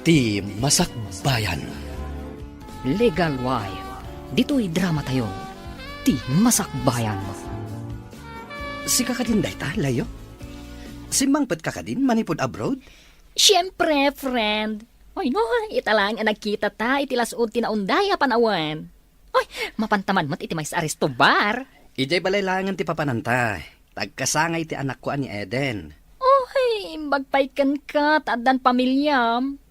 Ti Masakbayan. Legal wife. Dito'y drama tayo. Ti Masakbayan. Si kakadinday ta, layo? Si mangpet kakadin, manipod abroad? Siyempre, friend. Ay no, italang ang nagkita ta, itilasod tinaundaya panawan. Ay, mapantaman mo't iti may sa Aristobar. Ijay balaylangan ti papananta. Tagkasangay ti anak ko ani Eden. Ay, bagpaikan ka, taadan pamilyam.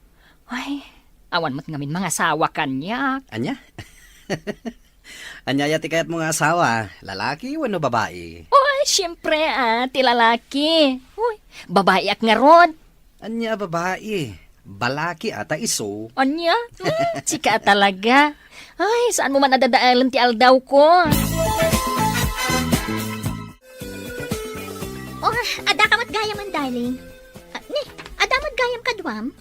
Ay, awan mo't ngamin mga asawa kanyak. Anya? Anya yati kayat mga asawa, lalaki o ano babae? Ay, siyempre ti lalaki. Uy, babae ak nga ron. Anya babae, balaki ata iso. Anya? Sika talaga. Ay, saan mo man nadadaalan ti aldaw ko? Oh, ada ka mat gayam man, darling. Ada mat gayam ka duwam?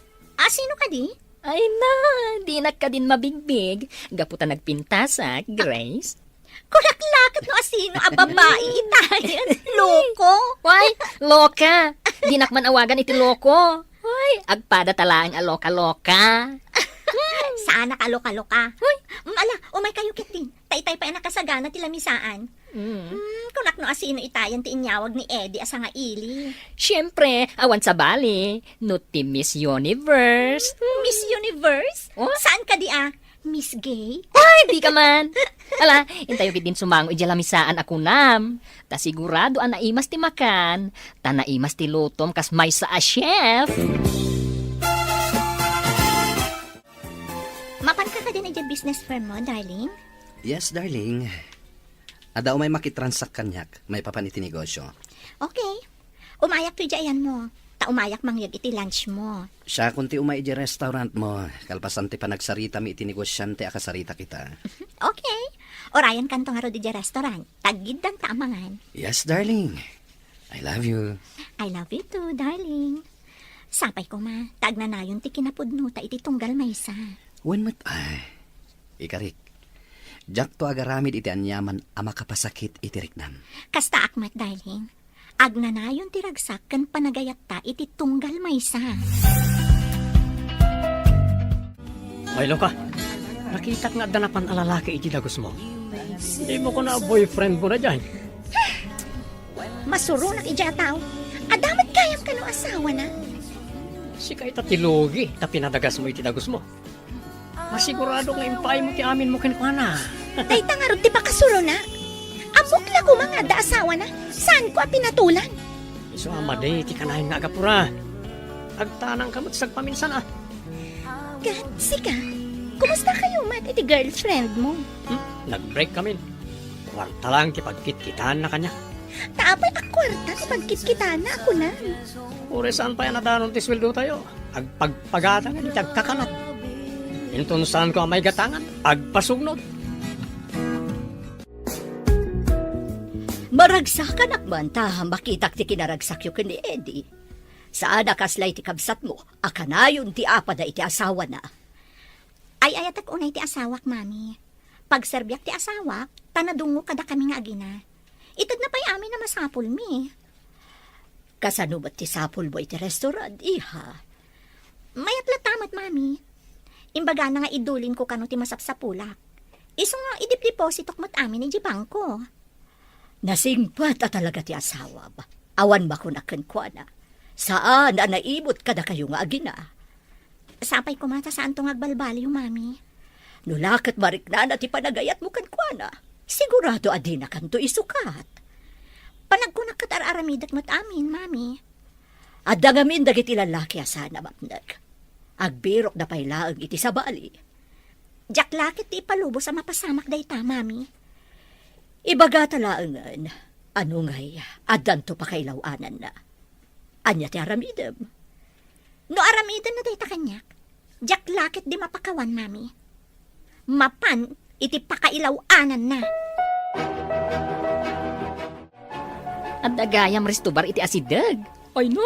Sino ka di? Ay na, di na ka din mabigbig. Gaputa nagpintasak, Grace. Kulak-lakot no asino a babae itayan. Loko. Why, loka. Di nakman awagan iti loko. Ay, agpada talaan a loka-loka. Sana ka loka-loka. Ala, umay kayo kitin. Tay-tay pa nakasagana ti lamisaan. Kunak no asino itayan ti inyawag ni Eddie asa nga ili. Siyempre, awan sa bali. No ti Miss Universe. Miss Universe? Oh? Saan ka di Miss Gay? Ay, di ka man. Ala, intayo din sumango ijalamisaan ako nam. Ta sigurado ang naimas ti makan. Ta naimas ti lutom kas may sa a chef. Mapan ka din na business firm mo, darling? Yes, darling. Ada umay makitransak kanyak, may papan iti negosyo. Okay. Umayak to dyan mo. Ta umayak mangyag iti lunch mo. Siya kunti umay iti restaurant mo, kalpasan ti panagsarita mi iti negosyante akasarita kita. Okay. Orayan kanto nga ro di restaurant. Tagid dan taamangan. Yes, darling. I love you. I love you too, darling. Sapay ko tag na nayon ti kinapudno ta iti tunggal maysa. When mat ay, ikarik. Jak to agaramid iti anyaman ama kapasakit iti riknam. Kasta akmat, darling. Agnanayon ti ragsak ken panagayat ta iti tunggal maysa. Ay, Loka, nakita nga danapan alalaki iti dagos mo. Hindi mo ko na boyfriend mo na dyan. Masurunak ija tao. Adamat kayam ka no asawa na. Si kay tatilogi, ta pinadagas mo iti dagos mo. Masigurado nga impay mo ti amin mo kinkwana. Day tangarod ti pakasuro na. Amok la ko mga da asawa na. Saan ko pinatulan? So amaday, ti kanahin nga agapura. Agtanang kamot sag paminsan God, sika. Kumusta kayo mat iti girlfriend mo? Nag-break kami. Kwarta lang ti pagkit-kitaan na kanya. Taapay akwarta ti pagkit-kita na ako na. Ure saan pa yan nadanon ti sweldo tayo. Agpagpagatan nga di tagkakanat. Intun saan ko ang may gatangan. Agpasugnod. Maragsakan akman ta, makitak ti kinaragsak yu ni Eddie. Saan akaslay ti kabsat mo, akanayon ti apada iti asawa na. Ay ayatak unay ti asawak, mami. Pagserbiak ti asawak, tanadungo kada kami nga agina. Itad na pa'y amin na masapul mi. Kasano ba't ti sapul mo iti restaurant, iha? Mayat latamat, mami. Imbaga na nga idulin ko kano ti masapsapulak. Iso nga idip-depositok mat amin iti bangko. Nasingpat at talaga ti asawa ba? Awan ba ko nakenkwana? Saan na naibot kada kayo nga agina? Sapay ko mata saan tong agbalbali yung mami. Nulakat marikna na ti panagayat mo kankwana. Sigurado adi na kanto isukat. Panagkunak kat araramidat mat amin, mami. Addangamin dagiti lalaki asana mapnag. Agbirok na pailaang iti sa bali. Jak lakit ti ipalubo sa mapasamak dayta, mami. Ibaga talaangan, ano ngay, adan to pakailawanan na. Anya ti aramidem. No aramidan na dayta kanyak, jak lakit di mapakawan, mami. Mapan, iti pakailawanan na. At dagayam restobar iti asidag. Ay no,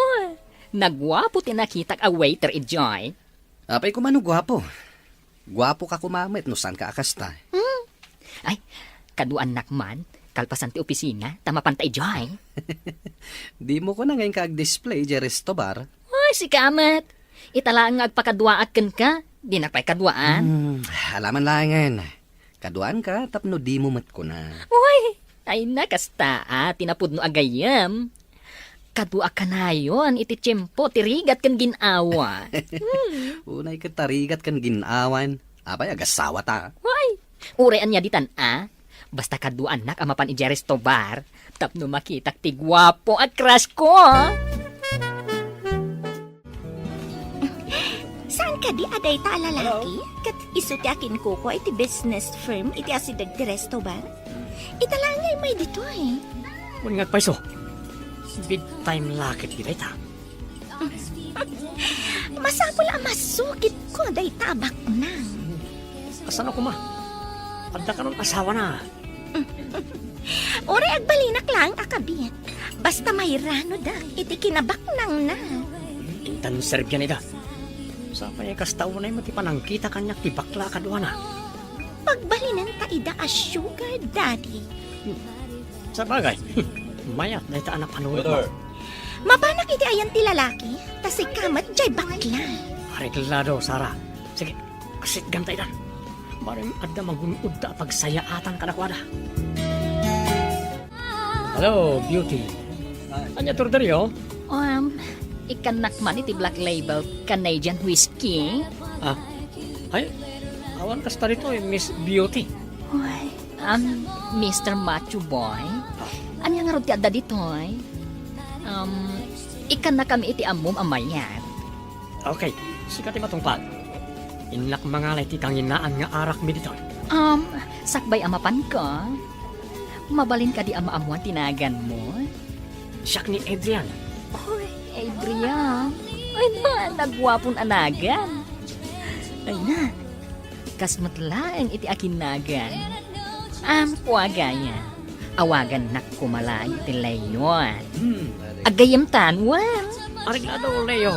nagwapo tinakitak a waiter ijoy. Apay kumano gwapo. Gwapo ka kumamit no saan ka akasta. Ay, kaduan nakman, kalpasan ti opisina, tamapantay joy. Di mo ko na ngayon kaag-display di resto bar. Ay, si Kamat. Itala nga agpakadwaat ken ka. Di na pa'y kadwaan. Alaman langan. Kaduan ka, tapno di mo mat ko na. Uy, ay nakasta tinapod no agayam. Kadua ka na yun, iti tiyempo, tirigat kan ginawa. Unay ka tarigat kan ginawan. Abay, agasawa ta. Uy, urean niya ditan Basta kaduan nak amapan iti restobar, tapno makitak ti gwapo at crush ko. Saan ka di aday ta lalaki? Kat iso ti akin ko iti business firm iti asidag ti resto ba? Italangay may dito eh. Ungat pa iso. Big time lakit kita ita. Masapol ang masukit ko day tabak na. Asan ako ma? Adda ka ng asawa na. Ore agbalinak lang akabit. Basta may rano da, iti kinabak nang na. Intan serve yan ita. Sa payakas taon na yung matipanangkita kanyak ti bakla kadwa na. Pagbalinan ta ida a sugar daddy. Sa bagay, mayat na ita anak panuwi mo. Mabanak iti ayan ti lalaki, tas ikamat jay bakla. Areglado, Sara. Sige, asit gantay na. Maring adda magunod ta pagsayaatan kanakwada. Hello, beauty. Anya turderyo? Ikanak man iti Black Label Canadian Whiskey. Ay, awan kas rito Miss Beauty. Uy, Mr. Macho Boy. Anya nga ron ti adda ditoy? Ikan na kami iti amom amayan. Okay, sikati matungpad. Inak mangalay ti kanginaan nga arak mi dito. Sakbay amapan ko. Mabalin ka di ama-amuan tinagan mo. Siyak ni Adrian. Uy, Adrian. Ay na, nagwapon anagan. Ay na, kasmatlaang iti akinagan. Puwagaya. Awagan nak kumalay iti layon. Agayam tanwan. Areglado, Leo.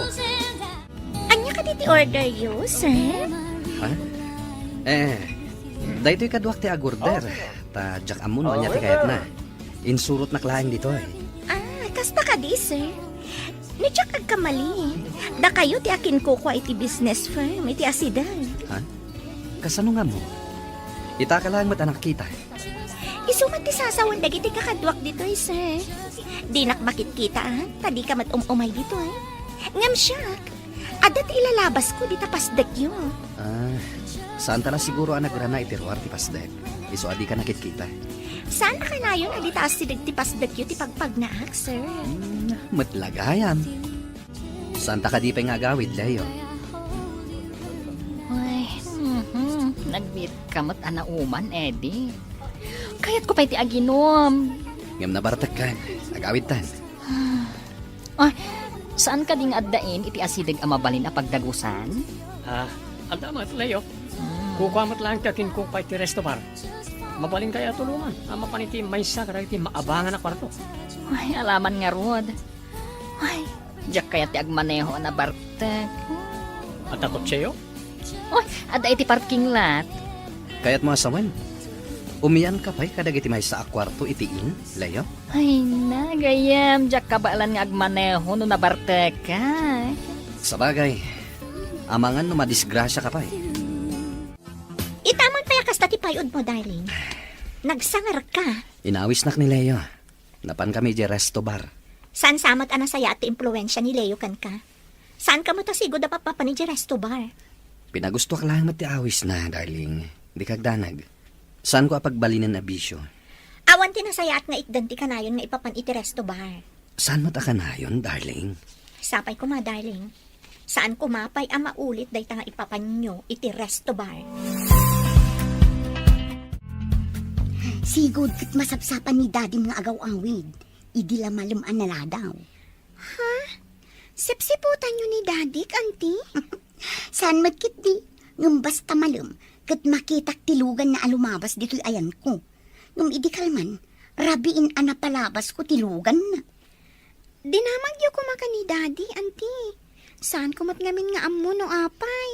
Anya ka diti order you, sir? Ha? Daytoy kadwak ti agorder. Ta jak amon anya ti kayat na. Insurot na klaeng dito eh. Kasta ka di, sir. Nitsak agkamali. Da kayo ti akin ko iti business firm, iti asidan. Ha? Kasano nga mo? Ita ka lang mat anak kita. Isumat ti sasawan dagiti kakadwak dito, sir. Di nakbakit kita, tadi ka mat umay dito, Ngam siyak. Adat ilalabas ko di tapasdag yun. Saan ta na siguro ang nagrana iti ruar ti pasdek? Iso adi ka nakit kita. Saan ka na yun adi taas ti pasdag yun ti pagpagnaak, sir? Matlagayan. Saan ta ka di pa nga gawid, Leo? Ay, nagbit kamot anauman, Eddie. Kayat ko pa iti aginom. Ngam na baratak ka. Agawid tan. Ay, saan ka ding addain iti asidig amabalin a pagdagusan? Adda mat, Leo. Kukuamat lang kakin ko pa iti resto bar. Mabaling kaya tulungan. Ama pa niti maysa kada iti maabangan na kwarto. Ay, alaman nga rod. Ay, diyak kaya ti agmaneho na bartek. At takot siya Ay, adda iti parking lot. Kaya't mo asaman. Umiyan ka pa'y kadagiti may sa akwarto itiin, Leo? Ay, nagayam. Diyak kabaalan nga agmaneho no na bartek ka. Sa bagay, amangan no madisgrasya ka pa'y. Itaman pa yakas tati payod mo, darling. Nagsangar ka. Inawis nak ni Leo. Napan kami di resto bar. Saan samat anasaya at impluensya ni Leo kan ka? Saan ka mo tasigo da papa ni resto bar? Pinagusto ka lang mati awis na, darling. Di kagdanag. Saan ko apagbalinin na bisyo? Awan tinasaya at nga ikdanti ka na yun nga ipapan iti resto bar. Saan mo taka na yun, darling? Sapay ko ma, darling. Saan kumapay ang maulit day nga ipapan nyo iti resto bar? Sigod kat masapsapan ni daddy mga agaw ang weed. Idi la maluman na la daw. Sipsiputan nyo ni daddy, auntie? Saan magkit di? Ngum basta malum, kat makitak tilugan na alumabas dito'y ayan ko. Ngum idi kalman, rabiin anapalabas ko tilugan na. Dinamagyo ko maka ni daddy, auntie. Saan kumat ngamin nga ammo no apay?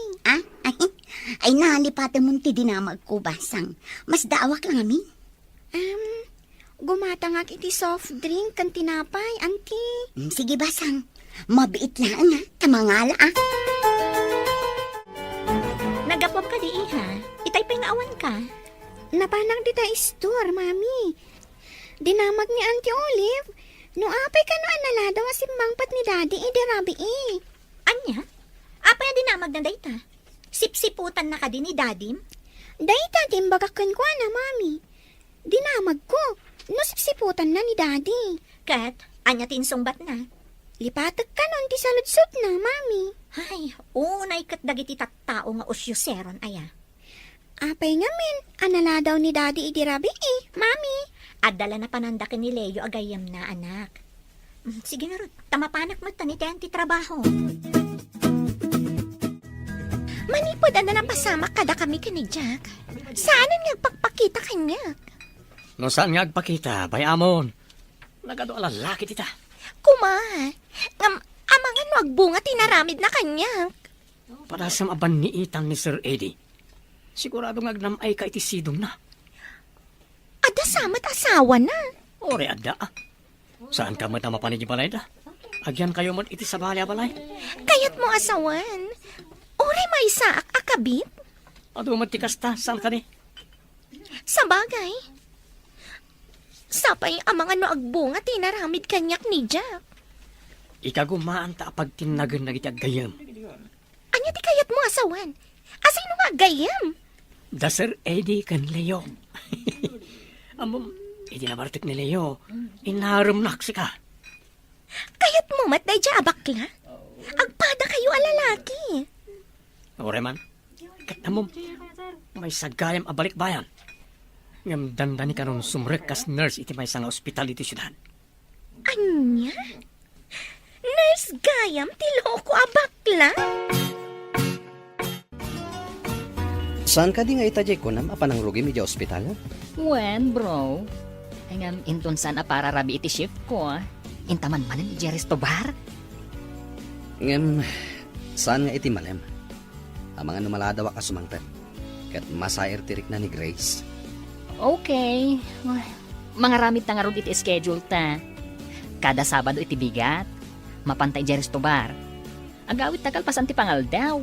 Ay nalipatan mo ti dinamag ko basang. Mas daawak lang amin. Gumatangak iti soft drink kan tinapay, auntie. Sige basang, Mabiit lang nga, tamangala ah. Nagapop ka di ha? Itay pa nga awan ka. Napanang dita store, mami. Dinamag ni Auntie Olive. No apay ka no analada wa si mangpat ni daddy idirabi eh. Anya? Apa yung dinamag na dayta? Sipsiputan na ka din ni dadim? Dayta timbagakan ko na, mami. Dinamag ko. No sipsiputan na ni daddy. Kat, anya tinsungbat na. Lipatag ka nun ti saludsot na, mami. Ay, unay kat dagiti tattao nga usyuseron aya. Apay nga min, anala daw ni daddy idirabi eh, mami. Adala na panandakin ni Leo agayam na anak. Sige na Ruth, tamapanak mo taniti ti trabaho. Manipod na napasama kada kami kani Jack. Saan nga pagpakita kanya? No saan nga agpakita, bayamon. Nagado lalaki tita. Kuma, amangan no agbunga tinaramid na kanya. Para sa aban ni itang ni Sir Eddie. Sigurado nga agnamay ka iti sidong na. Ada samat asawa na. Ore adda ah. Saan ka mata mapanigi balay da? Agyan kayo man iti sa balay-balay. Kayat mo asawan. Ore may saak akabit. Ado matikas ta, saan ka ni? Sa bagay. Sapay amangan no agbunga tinaramid kanyak ni Jack. Ikagumaan ta pag tinagan na iti aggayam. Anya ti kayat mo asawan? Asay no nga gayam? Da Sir Eddie kan Leo. Amom, iti nabartik ni Leo. Inaram naksi ka. Kayat mo matay dya abakla? Agpada kayo alalaki. Ore man, katamom, may sagayam abalik bayan. Ngam dandani ka nun sumrek kas nurse iti may nga ospital iti syudad. Anya? Nurse gayam ti loko abakla? Saan ka di nga itajay ko nam apanang rugi medya ospital? When, bro? Ay nga, inton saan para rabi iti shift ko, Intaman manan iti restobar? Ngem, saan nga iti malem? Ang mga numaladawa ka sumangtan. Kat masair tirik na ni Grace. Okay. Mga ramit na nga ron iti schedule ta. Kada Sabado iti bigat. Mapantay iti restobar. Agawit tagal pasan ti pangal daw.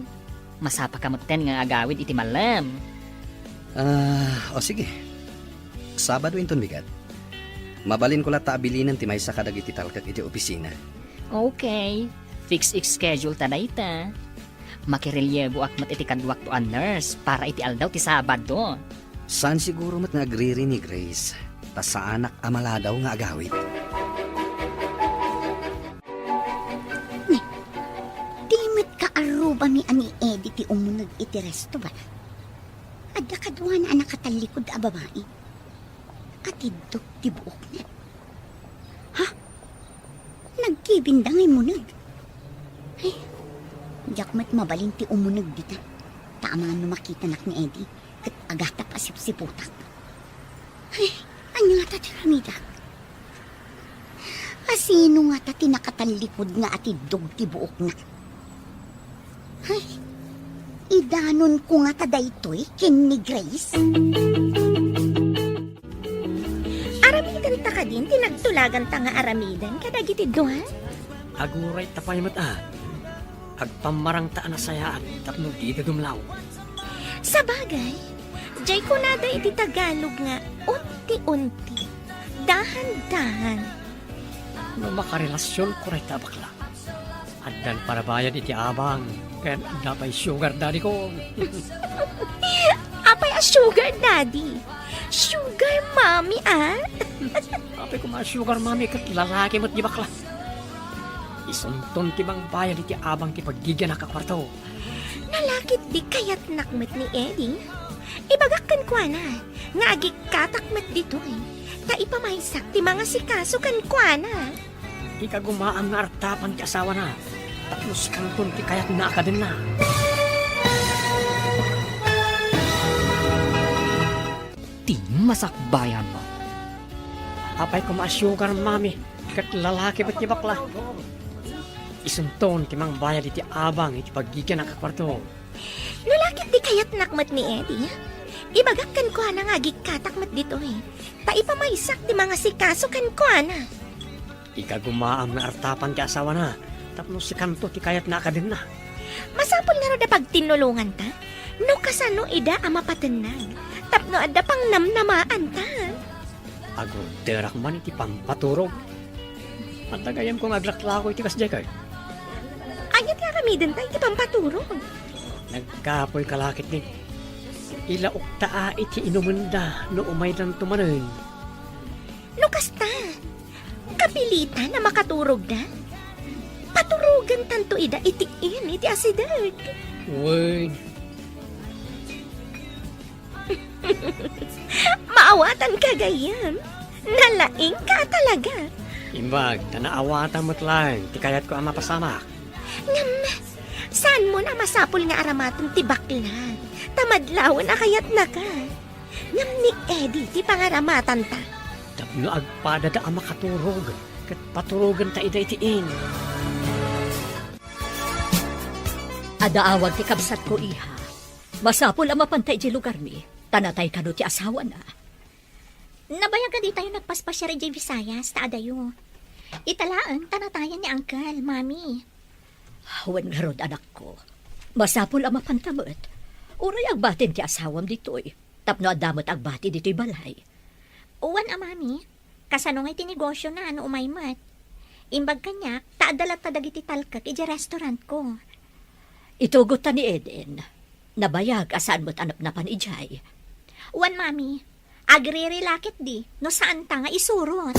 Masapa kamutten nga agawid iti malam. O sige. Sabado inton bigat. Mabalin ko lata abilinan ti maysa kadag iti talkak iti opisina. Okay. Fix schedule ta na ita. Makirelyebo akmat iti kadwak to a nurse para iti aldaw ti Sabado. Saan siguro mat nga agriri ni Grace? Ta sa anak amala daw nga agawid. Timit ka aruba mi ani Eddie ti umunag iti resto ba? Adda kadwa na anak katalikod a babae. Katidok ti buok na. Ha? Nagkibindang imunag. Ay, jakmat mabalin ti umunag dita. Taamaan no makita nak ni Eddie. Kat agata pa sipsiputak. Ay, anya nga ta tiramidak. Asino nga ta tinakatalikod nga atidog ti buok na. Ay, idanon ko nga ta daytoy kin ni Grace. Aramidan ta ka din, tinagtulagan ta nga aramidan kadagiti duha. Aguray tapay mat Agpamarang taan na sayaan tapno di gagumlaw. Sa bagay, jay ko nada iti Tagalog nga unti-unti, dahan-dahan. No makarelasyon ko rin tabakla. Addan para bayan iti abang. Kaya napay sugar daddy ko. Apay a sugar daddy. Sugar mommy Apay ko mga sugar mami kat lalaki mo't di bakla. Isunton ti bang bayan iti abang ti paggigyan nakakwarto. Nalakit di kayat nakmet ni Eddie. Ibagakkan ko na, nga agikatakmet dito Ta ipamaysak ti mga sikaso kan ko na. Ikagumaan nga artapan ti asawa na. Tapos kanton ti kayat na ka din na. Ti masakbayan mo. Apay ko mga sugar mami kat lalaki mo't di bakla. Isunton ti mang bayan iti abang iti paggigyan nakakwarto. Nalakit di kayat nakmet ni Eddie. Ibagakkan ko na nga agikatakmet dito Ta ipamaysak ti mga sikaso kan ko na. Ikagumaan nga artapan ti asawa na. Tapno si kanto ti kayat na ka din na. Masapol nga ro da pag tinulungan ta. No kasano ida ang mapatenang. Tapno adda pang namnamaan ta. Agro terak man iti pampaturog. At tagayam kong aglaklako iti kasjay kay. Ayat nga kami din tayo di pampaturong. Nagkapoy kalakit ni. Ilaok taa iti inumunda no umay lang tumanin. No kasta. Kapilitan na makaturog na. Paturugan tanto ida itiin iti asideg. Uy, Maawatan ka gayam. Nalaing ka talaga. imbag, tanaawatan mo't lang, ti kayat ko ang mapasamak. Ngam, saan mo na masapol nga aramatong tibaklan? Tamadlawan na kayat na ka. Ngam ni Eddie, ti pangaramatan ta. Tapno agpadada ang makaturog, kat paturugan ta ida itiin. Adaawag ti kabsat ko, iha. Masapol ang mapantay di lugar mi. Tanatay ka no ti asawa na. Nabayag ka di tayo nagpaspasya rin di Visayas, taadayo. Italaan, tanatayan ni Uncle, Mami. Hawan nga rod, anak ko. Masapol ang mapantamot. Uray agbatin ti asawam ditoy. Tapno adamot agbati ditoy balay. Uwan Mami. Kasano nga'y tinegosyo na ano umaymat. Imbag kanya, taadalat ta dagiti talkak iti restaurant ko. Itugot ta ni Eden. Nabayag asaan mo't anap na panijay. Uwan Mami. Agre-relakit di, no saan ta nga isurot.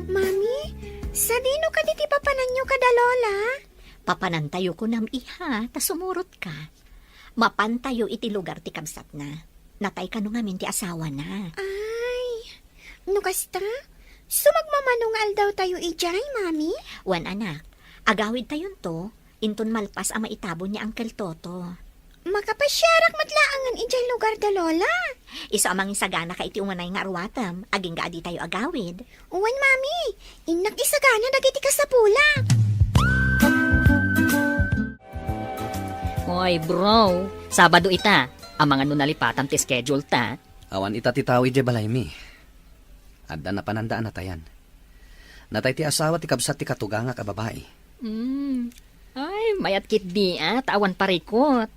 Mami, sa dino ka di papanan nyo kada lola? Papanantayo ko nam iha, ta sumurot ka. Mapantayo iti lugar ti kabsat na. Natay ka no ngamin ti asawa na. Ay, no kasta? Sumagmamanungal daw tayo ijay, Mami? Wan anak, agawid tayon to, inton malpas ang maitabon ni Uncle Toto. Makapasyarak matlaangan ijay lugar da lola. Iso amang isagana ka iti umanay nga arwatam, aging gaadi tayo agawid. Uwan, Mami, inak isagana dagiti ka sa pula. Oy, bro. Sabado ita. Ang mga nunalipatam ti schedule ta. Awan ita ti tao ije balay mi. Adda na panandaan na tayan. Natay ti asawa ti kabsat ti katuganga ka babae. Ay, mayat kit di tawan parikot.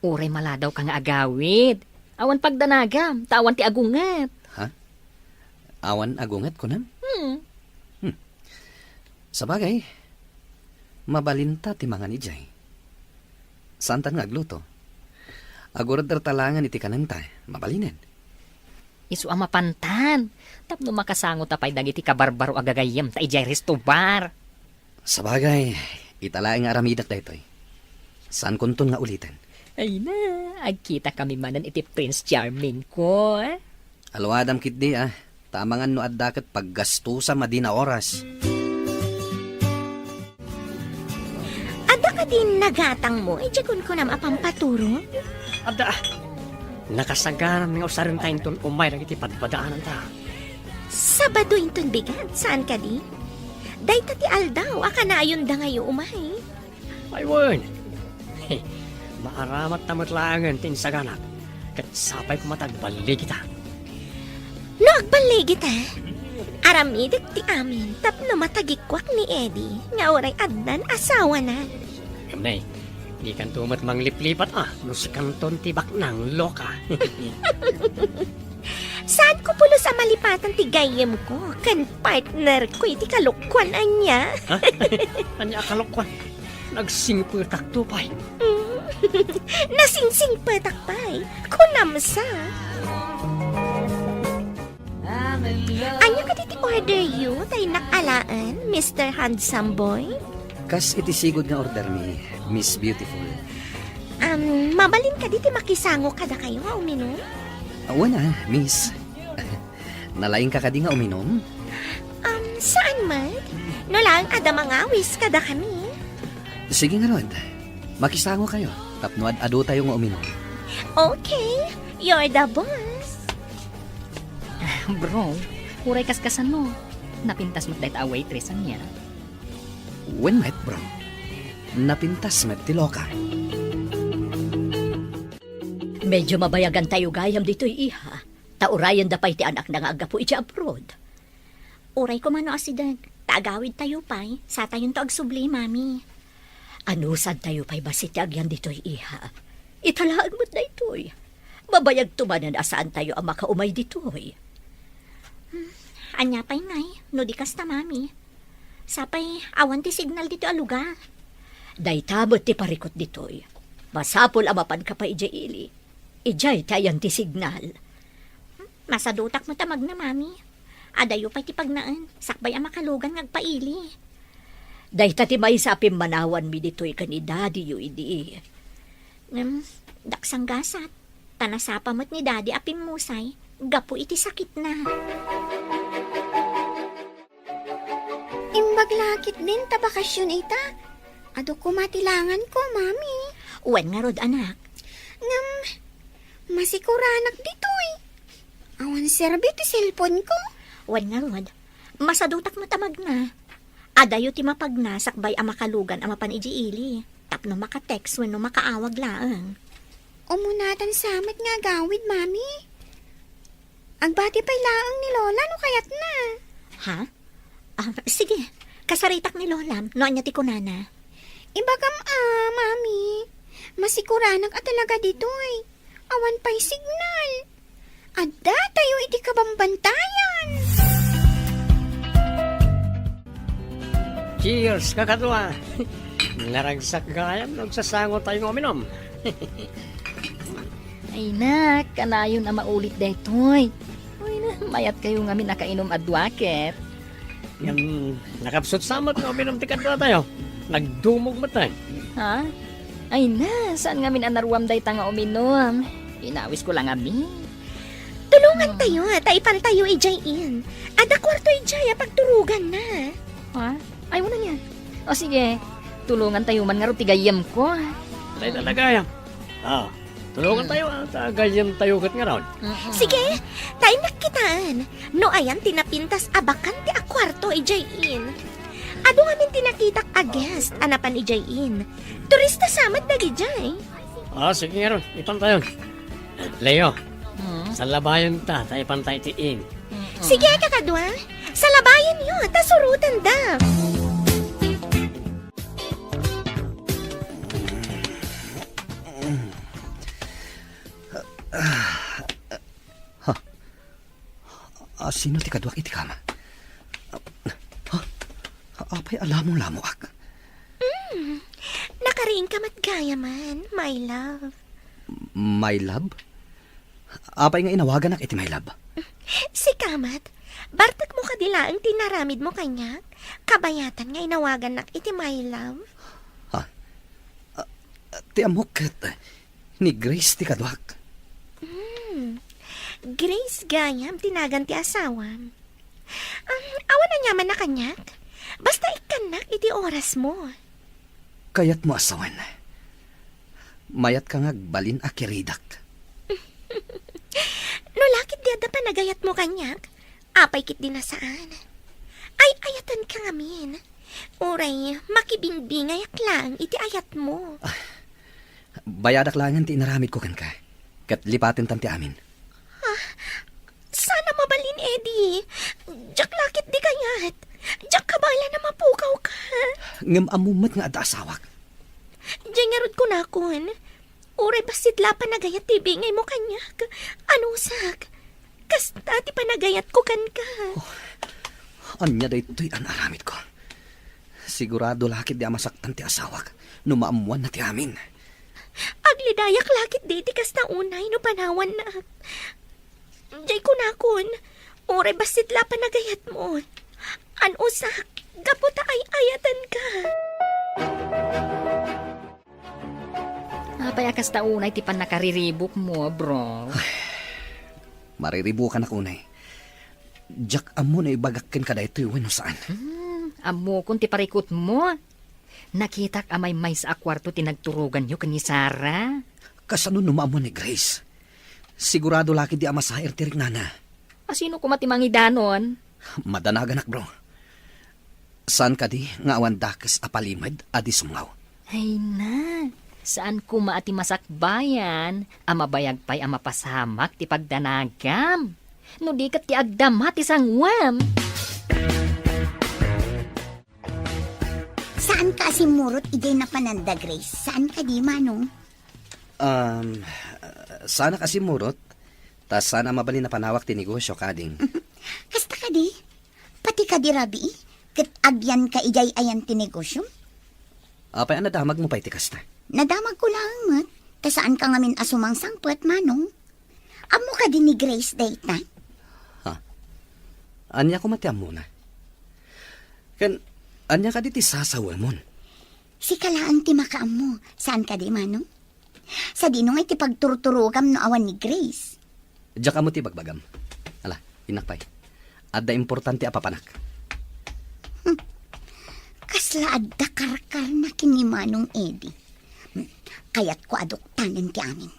Uray maladaw ka nga agawid. Awan pagdanagam, tawan ti agungat. Awan agungat ko nan? Sabagay, mabalinta ti mga nijay. Santan nga agluto. Agurad talangan iti kananta, mabalinen. Isu ang mapantan. Tapno makasangot tapay dagiti kabarbaro agagayam ta ijay resto bar. Sabagay, italaing aramidak daytoy. San kunton nga ulitin? Ay na, agkita kami manan iti Prince Charming ko. Alwadam kit di tamangan no addaket paggastusa madina oras. Ada ka din nagatang mo, ijakon ko nam apampaturo. Ada, nakasagaran nga usarin tayo ton umay lang iti padpadaanan ta. Sabado inton bigat, saan ka di? Day tati aldaw, akanayon da ngayon umay. Ay, wan. Maaramat na matlaangan tin saganak. Kat sapay ko matagbali kita. No, agbaligit Aramidik ti amin, tapno matagikwak ni Eddie, nga oray adnan asawa na. Kamnay, di kan tumat mangliplipat no si kanton tibak ng loka. Saan ko pulo sa malipatan ti gayem ko, kan partner ko iti kalukwan anya. Anya akalokwan, nagsingputak tupay. Nasingsing patakpay, kunamsa. Anya ka diti order you, tay nakalaan, Mr. Handsome Boy? Kas iti sigod nga order mi, Miss Beautiful. Mabalin ka diti makisango kada kayo nga uminom? Awan miss. Nalaing ka kadi nga uminom? Saan man? No lang, ada mga wis kada kami. Sige nga Rod, makisango kayo. Tapno ado tayo nga uminom. Okay, you're the boss. Bro, uray kaskasan mo. Napintas mo't dahit a waitressan niya. When met bro, napintas met ti loka. Medyo mabayagan tayo gayam dito'y iha. Taurayan da pa'y ti anak na nga agapu iti abroad. Uray ko mano asidag. Taagawid tayo pa'y. Sa tayon to agsubli, mami. Ano sad tayo pa'y basit agyan dito'y iha? Italaag mo't na ito'y. Mabayag tumanan asaan tayo ang makaumay dito'y. Anya pa'y ngay. No di kasta, mami. Sapay, awan ti signal dito a lugar. Day tabot ti parikot dito'y. Masapol amapan ka pa ijay ili. Ijay tayan ti signal. Masadutak mo tamag na, mami. Adayo pa'y ti pagnaan. Sakbay ang makalugan ngagpaili. Day tati may sapim manawan mi dito'y kanidadi yu idi. Daksang gasat. Tanasapa mo't ni daddy apim musay. Gapo iti sakit na. Imbag lakit din ta bakasyon ita. Ado ko matilangan ko, mami. Uwan nga rod, anak. Ngam, masikuranak ditoy. Awan serbi ti cellphone ko. Uwan nga rod. Masadutak mo tamag na. Adayo ti mapagna sakbay ang makalugan ang mapan ili. Tapno makatext wenno makaawag laang. Umunatan samet nga gawid, mami. Agbati pa'y laang ni Lola no kayat na. Ha? Sige. Kasaritak ni Lola. Noan niya ti kunana. Ibagam mami. Masikuranak at talaga ditoy. Awan pa'y signal. Adda tayo iti kabambantayan. Cheers, kakadwa. Naragsak gayam, nagsasango tayo uminom. Ay nak, kanayon na maulit daytoy. Ay na, mayat kayo nga nakainom adwaket. Yan, nakapsot samot nga uminom ti kadwa tayo. Nagdumog matay. Ha? Ay na, saan nga anaruam day ta nga uminom? Inawis ko lang amin. Tulungan tayo, taipan tayo ijayin. Ada kwarto ijaya pagturugan na. Ha? Ay, wala niya. O sige, tulungan tayo man nga ro tigayam ko. Tayo talaga yan. Tulungan tayo tagayam tayo kat nga raon. Sige, tayo nakitaan. No ayan tinapintas abakan ti akwarto ijayin. Ado ngamin tinakitak a guest, anapan ijayin. Turista samat nagijay. Sige nga ron, ipan tayo. Leo, sa labayan tayo pantay tiin. Sige, kakadwa. Sa labayan yun, tasurutan da. Sino ti kadwak iti kama? Apay alamong lamuak. Nakariing ka matgaya man, my love. My love? Apay nga inawagan ak iti my love. Si Kamat, bartak mo kadila ang tinaramid mo kanyak. Kabayatan nga inawagan nak iti my love. Ti amok ni Grace ti kadwak. Grace gayam tinagan ti asawam. Awan na nyaman na kanyak. Basta ikanak iti oras mo. Kayat mo asawan. Mayat ka nga balin akiridak. No lakit di ada pa nagayat mo kanyak. Apay kit din na saan. Ay ayatan ka ngamin. Uray, makibingbingayak lang iti ayat mo. Bayadak langan ti inaramid ko kan ka. Kat lipatin tanti amin. Sana mabalin, Eddie. Diyak lakit di kayat. Diyak kabala na mapukaw ka. Ngam amumat nga ada asawak. Diyan nga rod ko na kun. Uray basidla pa nagayat ti bingay mo kanyak. Anusak. Kasta ti panagayat ko kan ka. Anya da ito'y anaramid ko. Sigurado lakit di amasaktan ti asawak. Numaamuan na ti amin. Aglidayak lakit di ti kasta unay no panawan na. Diyan ko na kun. Uray basidla pa nagayat mo. Anusak. Gaputa ay ayatan ka. Apay akas taunay ti pan nakariribok mo, bro. Mariribukan ako na eh. Jack amo na ibagakin ka da ito'y wano saan. Amo kung ti parikot mo. Nakitak amay may sa akwarto tinagturugan nyo kani Sara. Kasano numaamuan ni Grace? Sigurado laki di amasaher tirik nana. Sino kumatimangi danon? Madanagan ak bro. Saan ka di nga awan dakes apalimad adi sumngaw? Ay na, saan ko maati masakbayan, amabayag pa'y amapasamak ti pagdanagam. No di kat ti agdam hati sangwam. Saan ka asimurot ijay na pananda, Grace? Saan ka di, Manong? Sana kasi murot, tas sana mabalin na panawak ti negosyo kading. Kasta ka di? Pati ka di, Rabi? Kat agyan ka ijay ayan tinegosyo? Apay anadamag mo pa iti kasta. Nadamag ko lang, mat. Kasaan ka ngamin asumang sangpot, Manong? Amo ka din ni Grace date na? Anya ko matiam muna. Kan, anya ka di ti sasawa mon. Si kalaan ti makaam mo. Saan ka di, Manong? Sa dinong ay ti pagturturugam no awan ni Grace. Diyak mo ti bagbagam. Ala, inakpay. Adda importante apapanak. Kasla adda karkar na kini Manong Eddie. Kaya't ko adoktanan ti amin.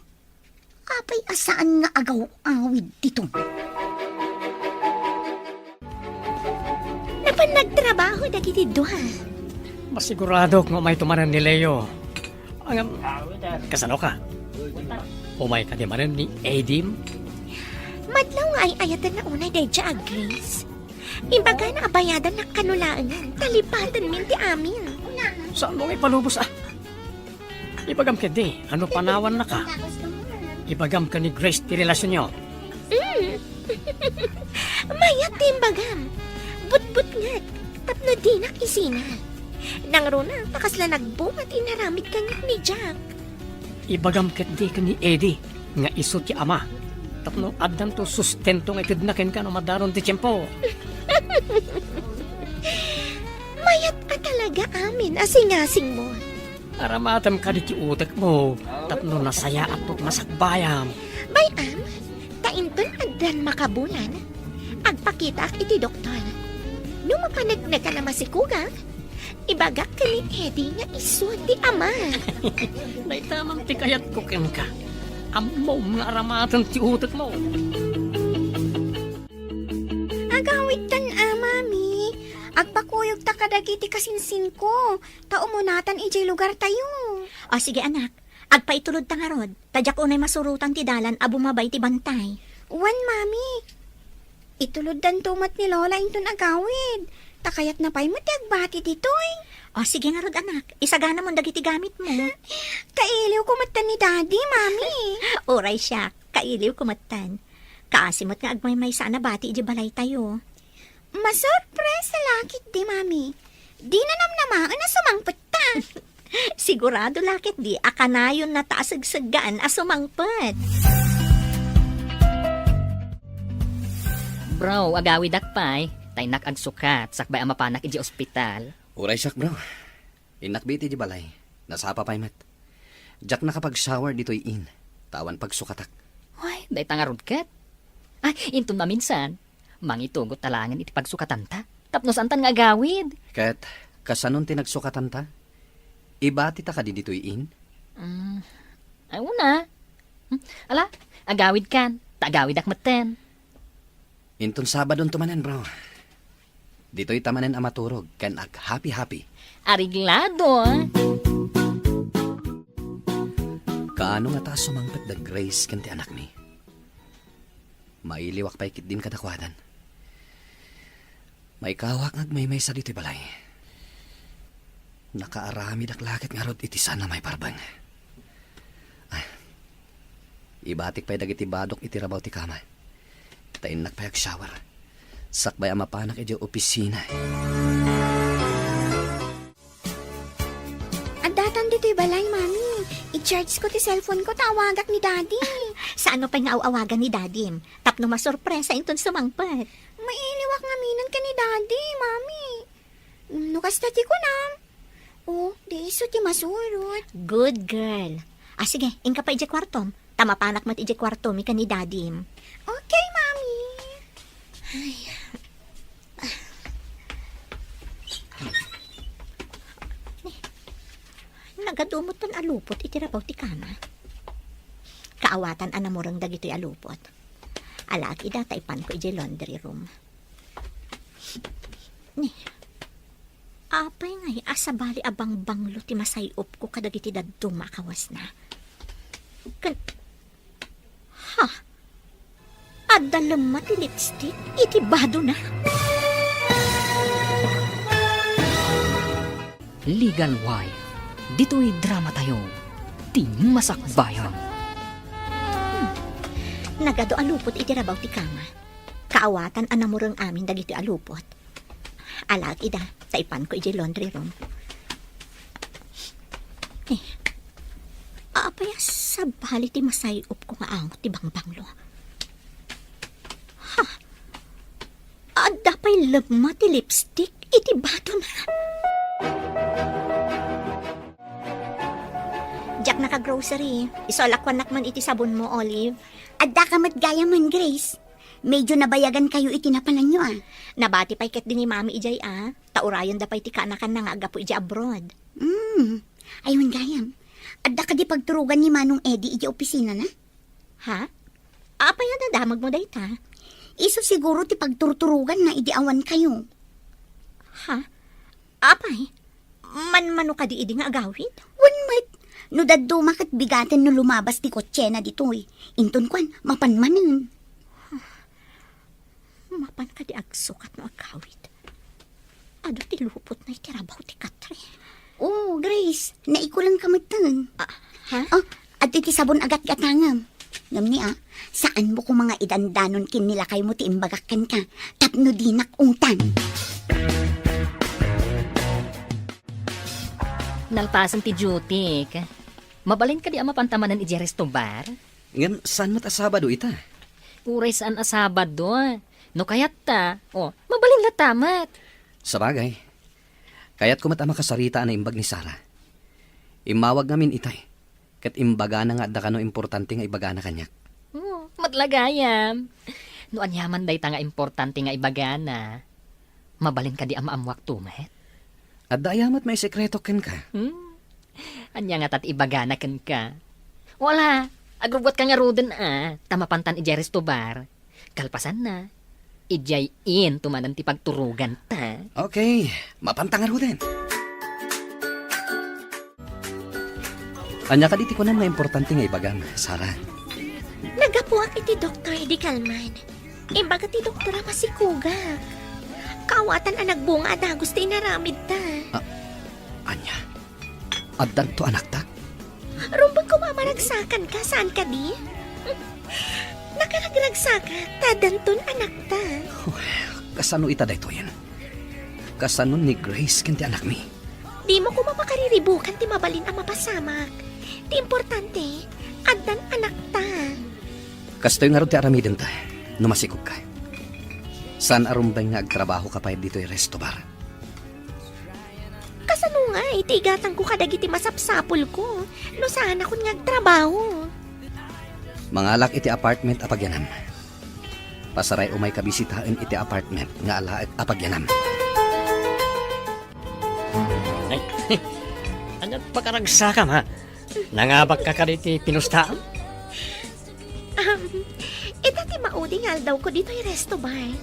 Apay asaan nga agaw-awid dito. Napan nagtrabaho dagiti duha. Masigurado kung may tumanan ni Leo. Ang kasano ka? Umay ka di manan ni Edim? Madlaw nga ay ayatan na unay day siya, Grace. Imbaga na abayadan na kanulaan. Talipatan min ti amin. Saan mo ngay palubos Ibagam ka di. Ano panawan na ka? Ibagam ka ni Grace ti relasyon nyo. Mayat ti imbagam. But ngat. Tapno di nakisina. Nang runa, pakasla nagbungat inaramid kanyat ni Jack. Ibagam ka di ka ni Eddie. Nga iso ti ama. Tapno addan to sustento nga itidnakin ka no madaron ti tiyempo. Mayat pa talaga amin asing-asing mo. Aramatam ka di ti utak mo. Tapno nasaya at masakbayam. Bayam, tainton agdan makabulan. Agpakita ak iti doktor. Nung mapanagnaga na masikugang, ibagak ka ni Eddie nga iso ti ama. Naitamang ti kayat ko ken ka. Amaw nga aramatan ti utak mo. Agawit tan mami. Agpakuyog ta kadagiti kasinsin ko. Taumunatan ijay lugar tayo. O sige anak, agpaitulod ta nga rod. Tadyak unay masurutan ti dalan a bumabay ti bantay. Wan mami. Itulod dan tumat ni Lola inton agawid. Takayat na pa'y matiagbati ditoy. O sige nga rod anak, isagana mo dagiti gamit mo. Kailiw kumatan ni Daddy, mami. Oray siya, kailiw kumatan. Kaasimot nga agmay-may sana bati iji balay tayo. Masurpresa lakit di, mami. Di na namnamaan na sumangpot ta. Sigurado lakit di, akanayon na taasagsagaan asumangpet. Bro, agawid akpay. Tay nakagsukat, sakbay ang mapanak iji ospital. Uray siyak bro. Inakbiti di balay. Nasapa pa'y mat. Diyak nakapag-shower dito'y in. Tawan pagsukatak. Ay, day tangarod kat. Ay, inton maminsan. Mangitugot talangan iti pagsukatan ta. Tapnos antan nga agawid. Kat, kasanon tinagsukatan ta? Ibati ta ka di dito'y in? Ay, una. Ala, agawid kan. Tagawid akmaten. Inton Sabadon tumanen bro. Dito'y tamanen amaturog. Kan ag happy-happy. Ariglado, Kaano nga ta sumangpet da Grace kanti anak mi? Mailiwak pa ikit din kadakwadan. May kawak ngagmay sa dito'y balay. Nakaarami daklakit nga rod iti sana may parbang. Ay, ibatik pa'y dagiti badok iti rabaw ti kama. Tain nakpayag shower. Sakbay ang mapanak iti opisina. Datan dito'y balay, mami. I-charge ko ti cellphone ko, tawagak ni Daddy. Sa ano pa'y nga awagan ni Dadim? Tapno masurpresa inton sumangpet. Mailiwak nga minan ka ni Daddy, mami. Nukas dati ko na. Oh, di iso ti masurot. Good girl. Sige, ingka pa iji kwartom. Tamapanak mat iji kwartom ika ni Dadim. Okay, mami. Nagadumot ton alupot itirabaw ti kama. Kaawatan anamurang dagito'y alupot. Alagi dataypan ko iji laundry room. Ni, apay ngay asabali abang banglo ti masayop ko kadagiti dadtong makawas na. Ha? At dalam ti lipstick, itibado na. Legal wife. Dito'y drama tayo. Di masakbayan. Nagado alupot iti rabaw ti kama. Kaawatan anamurang amin dagiti alupot. Alag ida, taipan ko iti laundry room. Apaya sa bali ti masayop ko nga angot ti bangbanglo. Ha? Adda pa'y lemma ti lipstick, iti bato na. Jack naka-grocery. Isolakwan nakman iti sabon mo, Olive. Adda ka matgaya man, Grace. Medyo nabayagan kayo itinapalan nyo ah. Nabati pa'y ket din ni Mami ijay Taurayan da pa'y ti kanakan na nga agapo ijay abroad. Ayun gayam. Adda ka di pagturugan ni Manong Eddie iti opisina na? Ha? Apa yan nadamag mo dayta? Iso siguro ti pagturturugan na idiawan kayo. Ha? Apay? Man-mano ka di idi nga agawid? One might. No daddo makat bigaten no lumabas ti kotse na ditoy. Inton kwan, mapanmanen. Mapan ka di agsukat no agawid. Ado ti lupot na itirabaw ti Katre. Oh, Grace, naikulang kamatang. Ha? Oh, at iti sabon agat gatangam. Ngam niya, saan mo kung mga idandanon kin nila kay mo ti imbagakan ka, tapno dinak ungtan. Nalpasan ti Jutik. Mabalin ka di ama pantamanan iti resto bar? Ngam, saan mat Sabado ita? Uray saan asabado. No kayat ta. Mabalin la tamat. Sa bagay, kaya't kumat ama kasarita na imbag ni Sara. Imawag namin itay. Kat imbaga na nga da kano importante nga ibaga na kanyak. Matlagayam. No anyaman day ta nga importante nga ibagana. Mabalin ka di ama amwak tumet. At dayamat may sekreto ken ka. Anya nga tat ibagana ken ka. Wala. Agrubot ka nga ruden Tamapantan ijay resto bar. Kalpasan na. Ijay in tumanan ti pagturugan ta. Okay, mapantangar ho din. Anya ka diti ko na mga importante nga ibagam, Sara. Nagapuak iti Dr. Eddie Kalman. Imbaga ti doktora masikuga. Kaawatan ang nagbunga na gusto inaramid ta. Anya, addan to anak ta? Rumbang kumamaragsakan ka, saan ka di? Nakaragragsakan, tadanton anak ta. Kasano ita dayto yan? Kasano ni Grace kenti anak mi? Di mo kumapakariribukan ti mabalin ang mapasamak. Ti importante, addan anak ta. Kastoy nga ron ti aramidin ta, numasikog ka. Saan arumbay nga agtrabaho ka pa dito resto bar? Kasano nga, itigatang ko kadagiti masapsapol ko. No saan ako nga agtrabaho. Mangalak iti apartment apagyanam. Pasaray umay kabisitaan iti apartment nga ala apagyanam. Ay, anyat pagkaragsakam ha? Nangabak ka ka diti pinustaan? Ito ti maudi nga daw ko dito yung resto bar.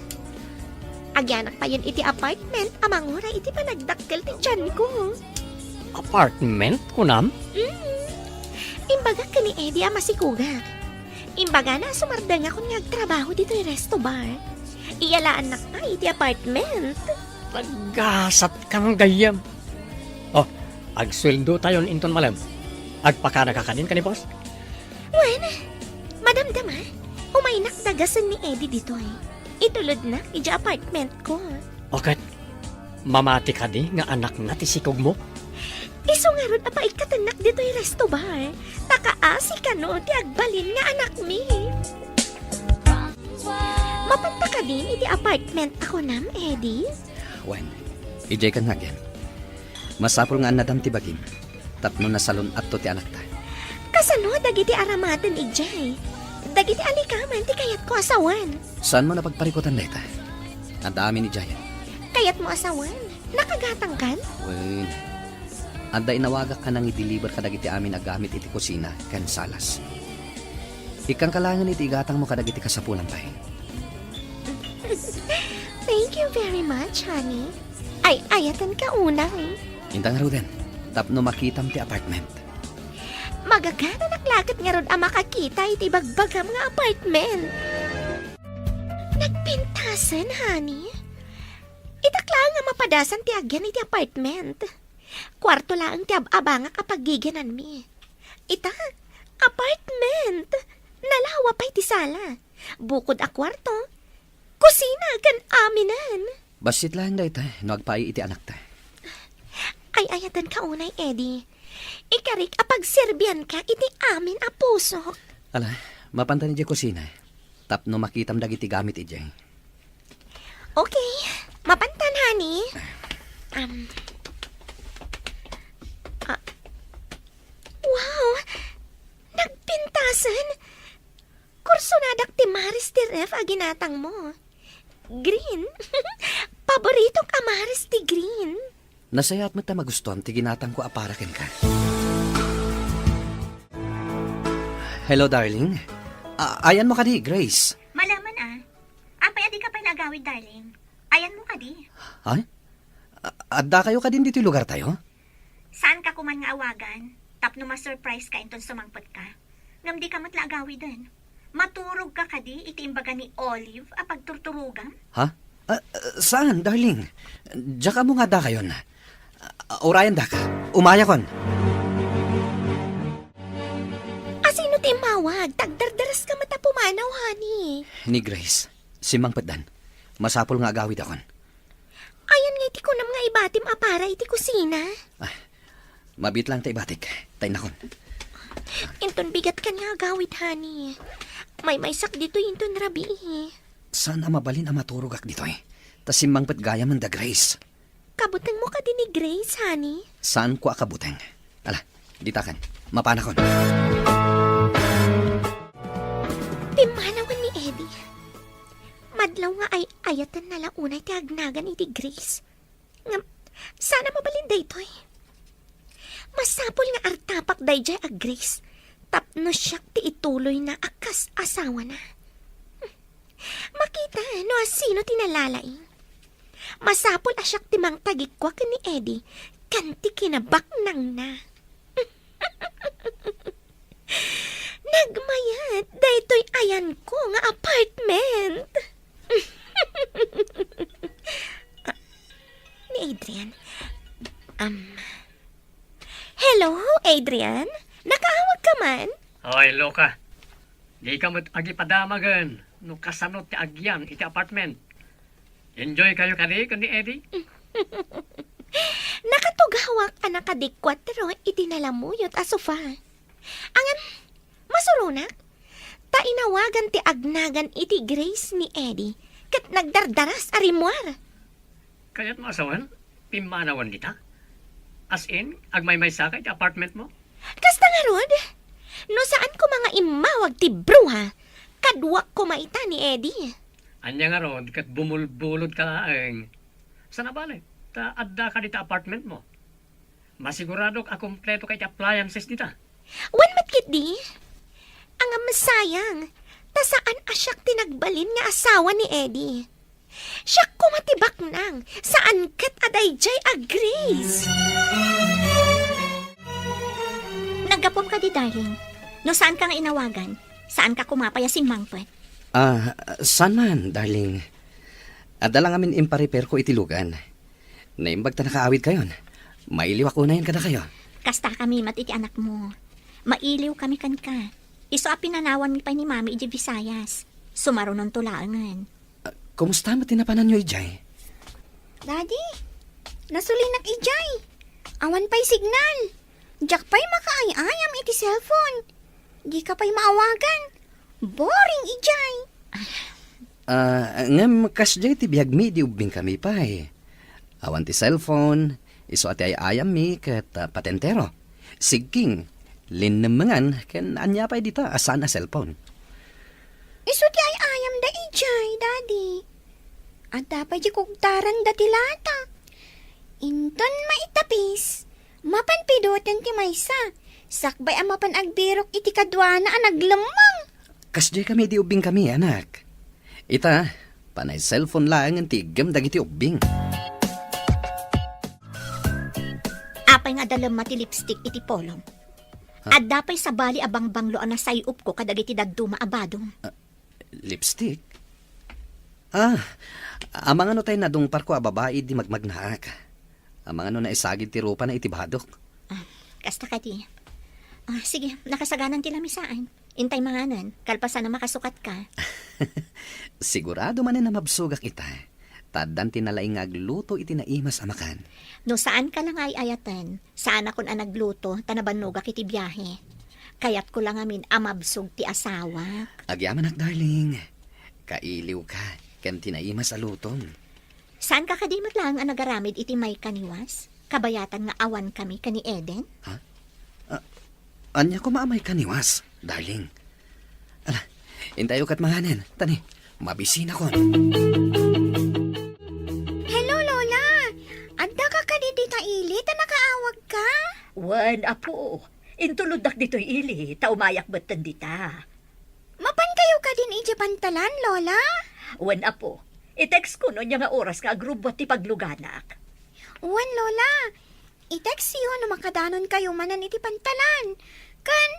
Agyanak pa yun iti apartment, amangura iti panagdakkel ti tiyan ko. Apartment kunam? Imbaga ka ni Eddie ang masikugak. Imbaga na sumardang ako nagtrabaho dito yung resto bar. Iyalaan na ka iti apartment. Nagasat kang gayam. Oh, agsweldo tayo inton malam. Agpakana ka kanin ka ni boss? Wen, madamdama, umaynak dagasan ni Eddie dito Itulod na, ija apartment ko. Okay, mamati ka di nga anak na tisikog mo? Iso nga ron apa ikatanak dito yung resto bar. Takaasi ka no, ti agbalin nga anak mi. Mapanta ka din, iti apartment ako nam, Eddie. Wen, ijay ka nga yan. Masapul nga nadam ti bagim. Tapno na salon at to ti anak ta. Kasano, dagiti aramatan ijay. Dagiti alikaman, ti kayat ko asawan. Saan mo napagparikutan deta? Ang dami ni Jayan. Kayat mo asawan? Nakagatang kan? Wen, anda inawagak ka nang i-deliver ka dagiti amin agamit iti kusina kan salas. Ikang kalangan iti igatang mo kadagiti kasapulan pa Thank you very much, honey. Ay, ayatan ka una Indang ruden, tapno makitam ti apartment. Magagana naklakat nga ron ang makakita iti bagbagam nga apartment. Nagpintasan, honey? Itakla nga mapadasan ti agyan iti apartment. Kwarto lang ti abanga kapag giganan mi. Ita, apartment. Nalawa pa iti sala. Bukod a kwarto, kusina kan aminan. Basit lang da ita, nagpai iti anak ta. Ay ayatan ka unay, Eddie. Ikarik apag serbian ka iti amin a puso. Ala, mapantan di kusina. Tapno makitam dagiti gamit ijay. Okay, mapantan, honey. Wow, nagpintasan. Kursunadak ti Maris ti ref a ginatang mo. Green. Paboritong amaris ti green. Nasayat mo ta magustuhan, tiginatang ko aparakin ka. Hello, darling. Ayan mo ka di, Grace. Malaman Apay adi ka pa'y nagawid, darling. Ayan mo ka di. Ha? Adda kayo ka din dito lugar tayo? Saan ka kuman nga awagan? Tapno ma-surprise ka inton sumangpot ka. Ngam di ka matla agawid din. Maturog ka di, iti imbaga ni Olive, apag turturugan. Ha? Saan, darling? Diyan ka mo nga da kayon. Urayan da ka. Umaya kon. Asino ti mawag? Tagdardaras ka mata pumanaw, honey. Ni Grace, si Mang Peddan. Masapol nga agawid akon. Ayan nga iti ko nam nga ibatim apara iti kusina. Mabit lang ta ibatik. Tay nakon. Inton bigat ka nga agawid, honey. May sak dito inton rabi. Sana mabalin ang maturog ak dito eh. Tas si Mang Ped gaya man da Grace. Kabutang mo ka din ni Grace, honey. Saan ko akabuteng? Ala, ditakan. Mapanakon. Pimanawan ni Eddie. Madlaw nga ay ayatan na lang unay ti agnagan iti Grace. Nga, sana mabalin daytoy. Masapol nga artapak dayjay ag Grace. Tapno siyak ti ituloy na akas asawa na. Makita no asino tinalalaing. Masapol asyak ti mang tagikwa ni Eddie. Kanti kinabak nang na. Nagmayat, daytoy ayan ko nga apartment. Ni Adrian. Hello, Adrian? Nakaawag ka man? Hoy, Loka. Di ka mo't agipadamagan. No kasanot ti agyan iti apartment. Enjoy kayo kani Eddie? Nakatugawak anak kadikwatro itinalamuyot a sofa. Angan, masurunak? Tainawagan ti agnagan iti Grace ni Eddie kat nagdardaras arimwar. Kaya't maasawan, pimanawan dita. As in, agmay-may sakay ti apartment mo? Kasta nga rod, no saan ko mga imawag ti bruha, kadwak ko maita ni Eddie. Anya nga rod, kat bumulbulod ka laang. Sana balik, ta adda ka dita apartment mo. Masiguradok a kompleto kay ti appliances dita. Wan matkit di? Ang masayang, ta saan asyak tinagbalin nga asawa ni Eddie. Siyak kumatibak nang, saan kat adayjay a Grace. Naggapom ka di, darling. No saan ka nga inawagan? Saan ka kumapaya si Mangpet? Saan man, darling? Adda lang amin impa-repair ko itilugan. Naimbag ta nakaawid kayon. Mailiwak unayan ka na kayo. Kasta kami matiti anak mo. Mailiw kami kan ka. Iso a pinanawan mi pa ni Mami iji Visayas. Sumaro ng tulaangan. Kumusta mo tinapanan nyo, Ijay? Daddy, nasulinak ijay. Awan pa'y signal. Diyak pa'y makaayayam iti cellphone. Di ka pa'y maawagan. Boring ijay. Ngam kasjay ti biyag mi di ubing kami pa eh. Awan ti cellphone, iso ati ay ayam mi kat patentero. Sigking, linnemangan ken anya pa dita asan a cellphone. Iso ti ay ayam da ijay, Daddy. At dapat di kugtaran da tilata. Inton maitapis. Mapanpidutan ti maysa. Sakbay ang mapan agbirok iti kadwana ang naglamang. Kasjay kami di ubing kami, anak. Ita, panay cellphone lang ang tigam dagiti ubing. Apay nga dalam mati lipstick iti polong. At dapay sa bali abang banglo ang nasayup ko kadagiti dagduma abadong. Lipstick? Amang ano tayo na dungpar ko a babae di magmagnaak. Amang ano na isagid ti rupa na itibadok. Kasta ka di. Sige, nakasaganan ti lamisaan. Intay manganan, kalpasan na makasukat ka. Sigurado man na mabsugak ita. Tadan tinalaing agluto iti naimas amakan. No saan ka lang ay ayatan, saan akon ang nagluto, tanabanugak iti biyahe. Kayat ko lang amin amabsog ti asawa. Agyaman darling. Kailiw ka, ken tinaimas a lutom. Saan ka kadimot lang ang nagaramid iti may kaniwas? Kabayatan nga awan kami kani Eden? Anya ko maamay kaniwas, darling. Ala, intayo kat manganan. Tani, mabisina kon. Hello, Lola. Anda ka ka dito ilit na nakaawag ka? Wan, apo. Intuludak dito'y ili, taumayak batan dita. Mapan kayo ka din ije pantalan, Lola? Wan, apo. I-text ko no niya nga oras ka agrubot ti pagluganak. Uwan, Lola. I-text siyo no makadanon kayo manan iti pantalan. Kan,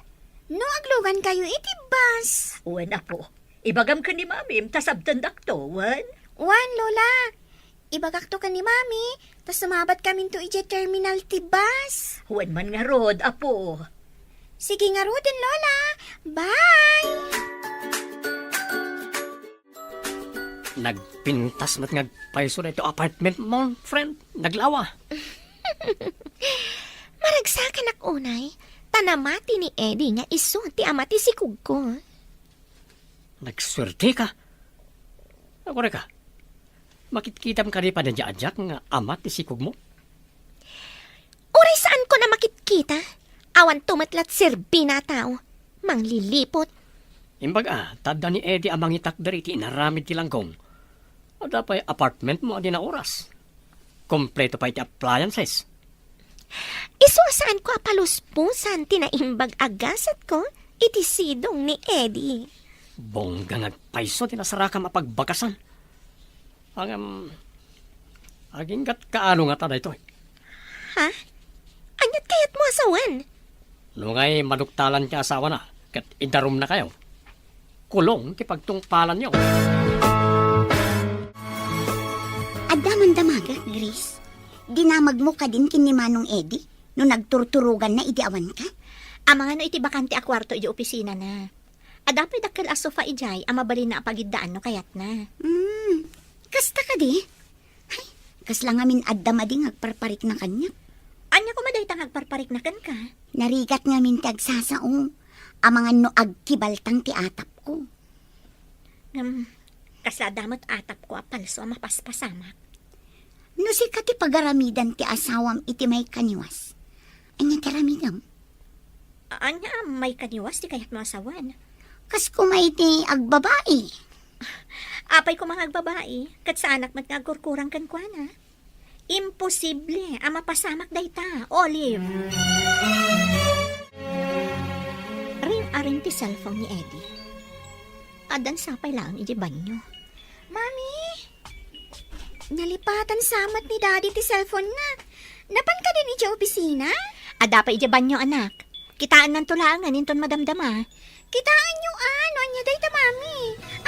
no aglugan kayo iti bus. Wan, apo. Ibagam ka ni mamim, tasabtan dakto, wan. Uwan, Lola. Ibagak to ka ni Mami, tas sumabat kami to ije terminal ti bus. Wan man nga rod, apo. Sige nga rodin, Lola. Bye! Nagpintas mat ngagpaiso na ito apartment mo, friend. Naglawa. Maragsakan ak unay, tanamati ni Eddie nga iso ti amati si Kugko. Nagswerte ka. Ako ka. Makitkitam ka rin pa na dyan nga amat ni sikog mo. Uray saan ko na makitkita? Awan tumatlat sirbi na tao. Manglilipot. Imbaga, tada ni Eddie amang itakdari ti inaramid ti langgong. O dapay apartment mo adi na oras. Kompleto pa iti appliances. Iso saan ko apaluspusan tinaimbag agasat ko iti sidong ni Eddie. Bongga nagpaiso ti nasaraka mapagbakasan. Aging gat kaano nga tada ito. Ha? Anyat kayat mo asawan? Nungay maduktalan ka asawa na, kat idarum na kayo. Kulong kipagtungpalan niyo. Adaman damaga, Grace. Dinamag mo ka din kin ni Manong Eddie no nagturturugan na idiawan ka? Amang ano iti bakante a kwarto iti opisina na. Adapay dakkel a sofa ijay, amabalin na apagiddaan no kayat na. Kasta ka di? Ay, kas lang amin addama di ngagparparik na kanya. Anya ko madaytang agparparik na kan ka. Narigat ngamin ti agsasao. Amangan no agkibaltang ti atap ko. Kasadamot atap ko a palso a mapaspasamak. No si kati pagaramidan ti asawam iti may kaniwas. Anya ti ramidam? Anya may kaniwas ti kayat mo asawan. Kas kumay ti agbabae. Apay ko mga agbabae, kat sa anak mat ngagkurkurang kankwana. Imposible, ama pasamak dayta, Olive. Ring-aring ti cellphone ni Eddie. Adan sapay lang iji banyo. Mami! Nalipatan samat ni Daddy ti cellphone na. Napan ka din iti opisina? Adapay iji banyo anak. Kitaan ng tulangan inton madamdama. Kitaan nyo ano niya day ta, Mami.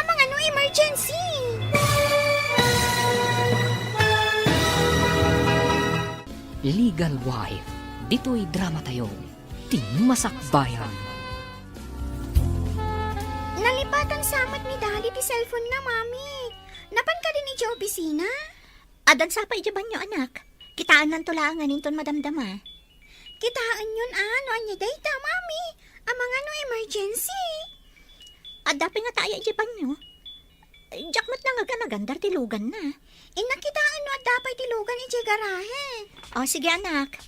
Amang ano emergency. Legal Wife. Dito'y drama tayo. Timasakbayan. Nalipatan samat ni Daddy ti cellphone na, Mami. Napan ka din iti opisina? Adan sapay iji banyo anak. Kitaan ng tulangan inton madamdama. Kitaan yun ano niya day ta, Mami. Amang ano emergency. Adapay nga tayo iji banyo. Jakmat na nga ganagandar tilugan na. Inakitaan no at dapat tilugan iti garahe. O sige anak.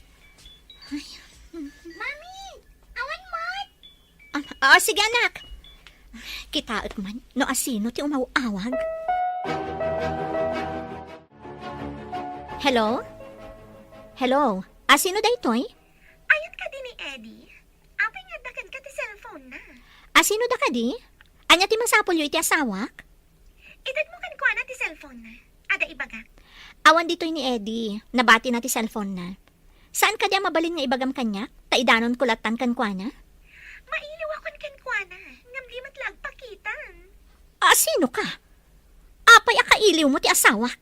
Mami! Awan mo! O sige anak. Kitaot man, no asino ti umawawag. Hello? Hello? Asino daytoy? Ayat ka din ni Eddie. Apay nga dakan ka ti cellphone na. Asino da ka di? Anya ti masapol yu iti asawak? Idad mo kan kuha na ti cellphone na. Ada ibaga. Awan ditoy ni Eddie. Nabati na ti cellphone na. Saan ka di mabalin nga ibagam kanya? Taidanon kulatan kan kwa na? Mailiw akon kan kuha na. Ngam di matlag pakitan. Asino ka? Apay akailiw mo ti asawak.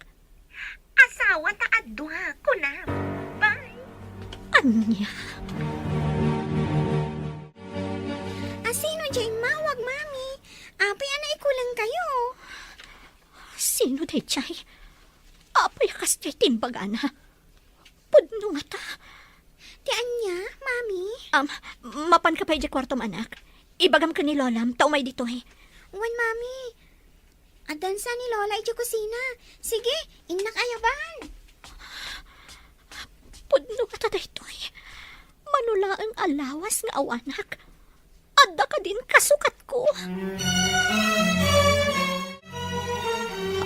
Asawa ta adwa ko na. Bye. Anya? Asino jay mawag, mami? Apay ana ikulang kayo. Sino day chay? Apay kas jay tinbagana. Pudno nga ta. Ti anya, mami? Mapan ka pa jay kwartom anak. Ibagam ka ni Lolam, taumay dito eh. Wan, mami. Adansa ni Lola iti kusina. Sige, inak ayaban. Pudno nga ta dito eh. Manula ang alawas nga awanak. Adda ka din kasukat ko.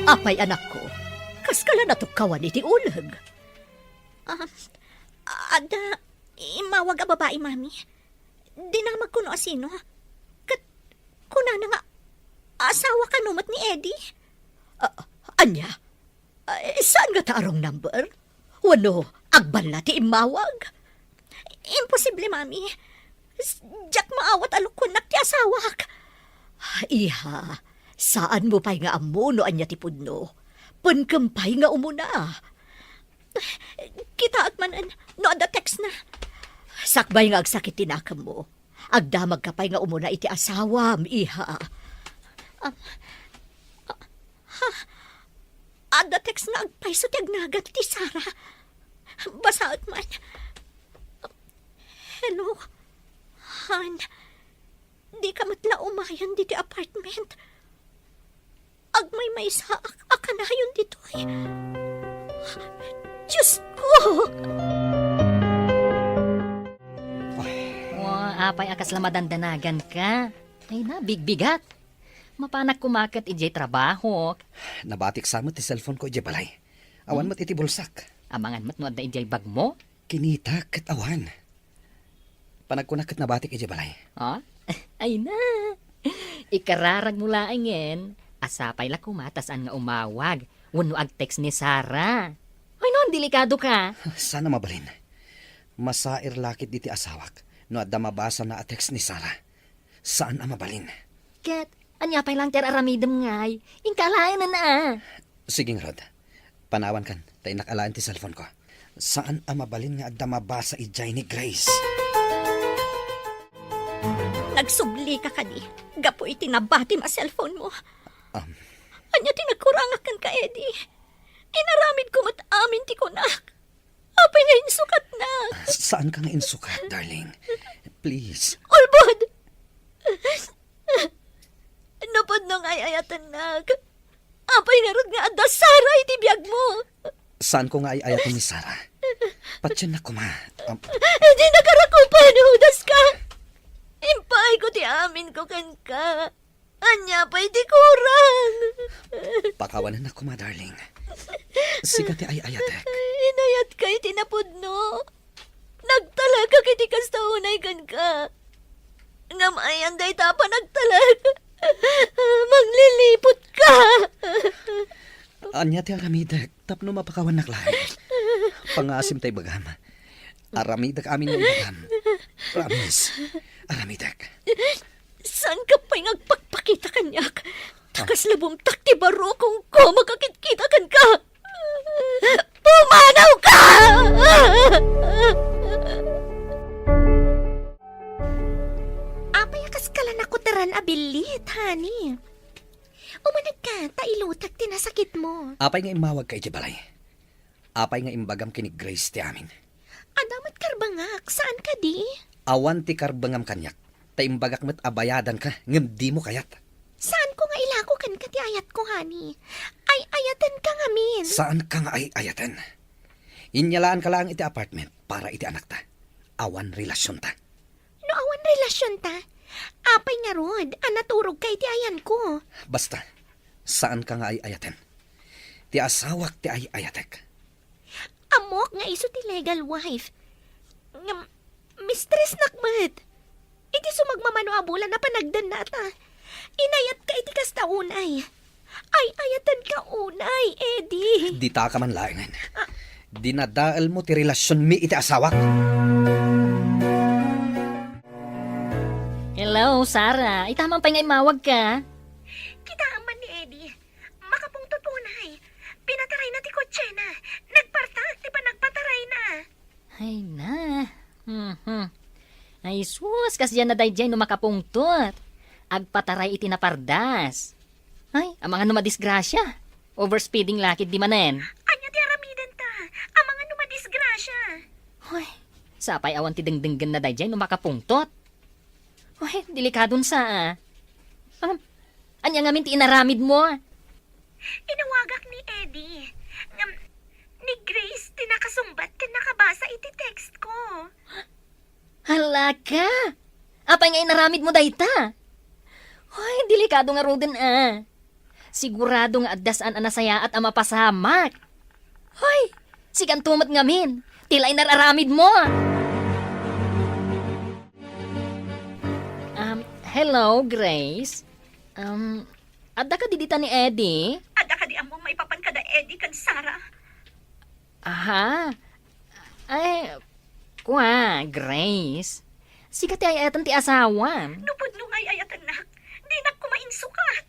Apay anak ko, kaskala na tukawan iti ulag. Adda, imawag a babae, mami. Di na magkuno asino. Kuna na nga, asawa ka numat ni Eddie. Anya? Saan nga taarong number? Wano, agbala ti imawag? Imposible, mami. Jack maawat alukunak ti asawak. Iha, saan mo pa'y nga amuno anya ti pudno? Punkampay nga umuna. Kita agmanan, no ada text na. Sakbay nga agsakit tinakam mo. Agdamag ka pa'y nga umuna iti asawam, iha. Ada text nga agpay so ti agnagat ti Sara. Basaot man. Hello, Han. Di ka matla umayan diti apartment. Agmay may sa akanayon dito eh. Diyos ko! Apay akas lamadandanagan ka. Ay na, bigbigat. Mapanak kumakat ijay trabaho. Nabatik sa mo ti cellphone ko ije balay. Awan mo't iti bulsak. Amangan mo't nuad na ijay bag mo. Kinita ket awan. Panagkunak ket nabatik ije balay. Oh? Ay na. Ikararag mo laangin. Asapay la kumatasan nga umawag. Wano ag-text ni Sara. Ay noon, delikado ka. Sana mabalin. Masair lakit diti asawak. No adda mabasa na a text ni Sara. Saan ang mabalin? Ket, anya pa'y lang ter aramidem ngay. Inkalayan na na. Sige Rod. Panawan kan. Tayo nakalaan ti cellphone ko. Saan ang mabalin nga adda mabasa ijay ni Grace? Nagsubli ka kadi. Gapo itinabati ma cellphone mo. Anya tinagkurangakan ka, Eddie. Inaramid ko mat amin ti kunak. Apay nga insukat na. Saan ka nga insukat, darling? Please. Ulbod! Napad nang ayayatan nag. Apay nga rod nga adda Sara iti biyag mo. Saan ko nga ay ayatan ni Sara? Patyan na ko ma. Hindi nakarakupan, hudas ka. Impay ko ti amin ko kan ka. Anya pa'y di kurang. Pakawanan na ko ma, darling. Siga ti ay ayatek. Inayat kay tinapudno. Nagtalaga kiti kastaunay kan ka. Ngamayan day tapa nagtalaga. Maglilipot ka. Anya ti aramidek. Tapno mapakawan naklahay. Pangasim tay bagam. Aramidek amin yung bagam. Promise. Aramidek. Saan ka pa'y ngagpagpakita kanyak? Takas labong takti baro kung ko magkakit-kita kan ka. Pumanaw ka! Apay akas kalan ako taran abilit, honey. Umanag ka, tailutag tinasakit mo. Apay nga imawag kay balay. Apay nga imbagam kini Grace ti amin. Adamat karbangak, saan ka di? Awan ti karbangam kanyak. Ta imbagak met abayadan ka. Ngem di mo kayat. Saan ko nga ilako kan katiayat ko, honey? Ay ayatan ka nga min. Saan ka nga ay ayatan? Inyalaan ka lang iti apartment para iti anak ta. Awan relasyon ta. No awan relasyon ta. Apay nga rod, anaturog kay ti ayan ko. Basta, saan ka nga ay ayatan? Ti asawak ti ay ayatek. Amok nga iso ti legal wife. Mistress nakmat. Iti sumagmamano abulan na panagdan nata. Inayat ka iti kasta unay. Ay ayatan ka unay, Eddie. Di ta ka man laingan. Dinadaal mo ti relasyon mi iti asawak. Hello, Sara. Itamang pa nga imawag ka. Kita man ni Eddie. Makapungtot ko Ay na. Ay sus, kasya na day no makapungtot. Agpataray iti napardas. Ay, ang mga numadisgrasya. Overspeeding lakid di manen. Anya ti aramidan ta. Ang mga numadisgrasya. Ay, sapay awan ti dengdenggan na day no makapungtot. Ay, delikadon sa anya ngamin ti inaramid mo. Inawagak ni Eddie. Ni Grace, tinakasumbat ka nakabasa iti text ko. Hala ka! Apay nga inaramid mo dayta? Ay, delikado nga roden Sigurado nga addasaan ang nasaya at ang mapasamak. Ay, sigan tumat ngamin. Tilay nararamid mo. Hello, Grace. Adda ka didita ni Eddie? Ada ka di among maipapan kada Eddie kan Sara. Aha. Ay, kuha, Grace. Sikat ay ayatan ti asawan. Nupod nung ay ayatan na. Di na kumainsukat.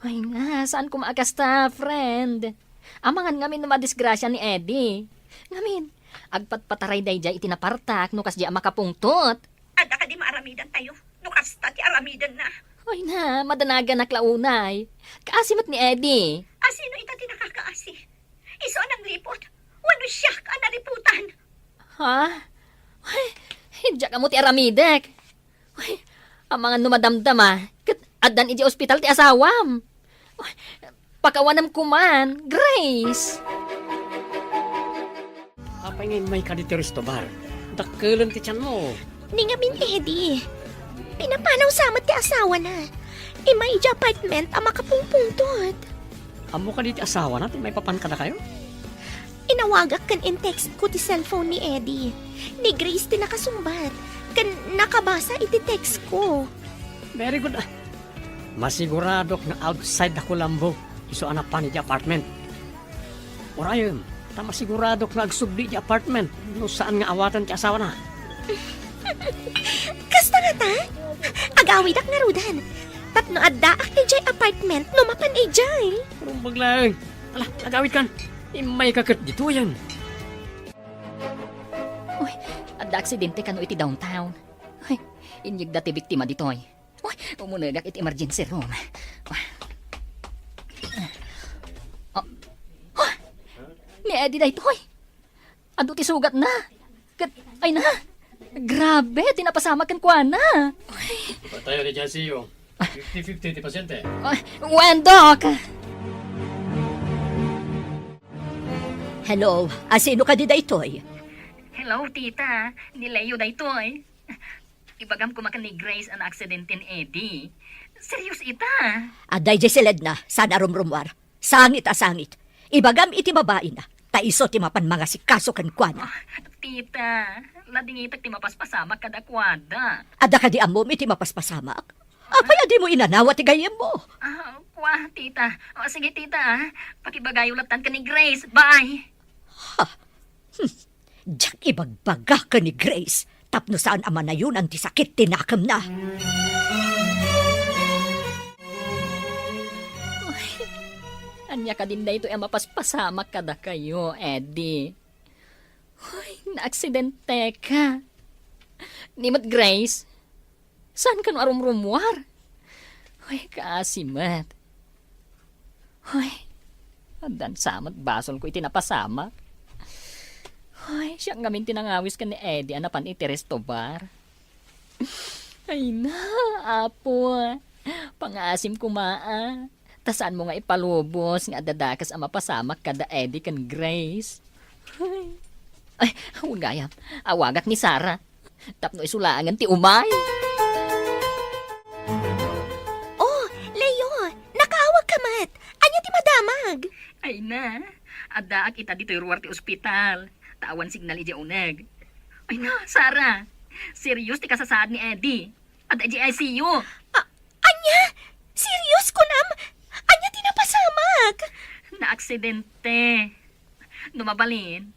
Ay nga, saan ko maakasta, friend? Amangan ngamin na madisgrasya ni Eddie. Ngamin, agpatpataray day jay itinapartak no kas di makapungtot. Ada ka di maaramidan tayo. Nukasta ti aramidan na. Ay na, madanaga na klaunay. Kaasimat ni Eddie. Asino ita ti nakakaasi? Iso ang lipot. Wano siya ka naliputan. Ha? Ay, hidya ka mo ti aramidek. Ay, ang mga numadamdama, adan iti ospital ti asawam. Ay, pakawanam kuman, Grace. Apay ngayon may kadito Ristobar. Dakkelan ti tiyan mo. Ni nga min Eddie. Pinapanaw samat ti asawa na. Ima iti apartment ang makapungpungtot. Amo ka diti asawa natin may papan ka na kayo? Inawagak kan in text ko ti cellphone ni Eddie. Ni Grace ti nakasumbat. Kan nakabasa iti text ko. Very good. Masigurado na outside ako lambo. Iso anak pa ni di apartment. Orayon, ta masigurado na agsubli di apartment. No saan nga awatan ti asawa na. Kasta nga ta? Agawid ak nga rudan. Tapno adda ak ti jay apartment no mapan jay. Rumbag lang. Ala, agawid kan. May kakit dito yan. Uy, adda aksidente kano iti downtown. Uy, inyig dati biktima ditoy. Uy, umunagak iti emergency room. Uy. Oh, ni Eddie da itoy. Ado ti sugat na. Ay na, grabe, tinapasama kan kwa na. Tayo ni Jansiyo. 50-50 ti pasyente. Wendok! Hello, asino ka di daytoy? Hello, tita. Nilayo da itoy. Ibagam ko makan ni Grace ang aksidente ni Eddie. Serious ita. Aday di silid na, sana rumrumwar. Sangit a sangit. Ibagam iti babae na. Taiso ti mapan mga sikaso kan kwa na. Tita, lading itak ti mapaspasamak kada kwada. Ada ka di amom iti mapaspasamak. Apay adi mo inanawa ti gayem mo. Kwa, tita. O, sige, tita. Pakibagayulatan ka ni Grace. Bye. Diyak ibagbaga ka ni Grace. Tapno saan ama na yun ang tisakit tinakam na. Anya ka din na ito ang mapaspasamak kada kayo, Eddie. Hoy, naaksidente ka. Nimot Grace, saan ka no arumrumwar? Hoy, kaasimat. Hoy, adan samat basol ko itinapasamak. Hoy, siya ngamin tinangawis ka ni Eddie anapan iti restobar. Ay na, apo. Pangasim kumaa. Tasaan mo nga ipalubos nga dadakas ang mapasamak kada Eddie kan Grace. Ay, huwag awagak ni Sarah. Tapno isulangan ti umay. Oh, Leo, nakaawag ka mat. Anya ti madamag. Ay na, adaak ita dito yung ti ospital. Tawan signal iji uneg. Ay na, Sarah. Serious ti kasasaad ni Eddie. At ICU. Anya? Serious ko nam? Anya tinapasamak? Naaksidente. Numabalin.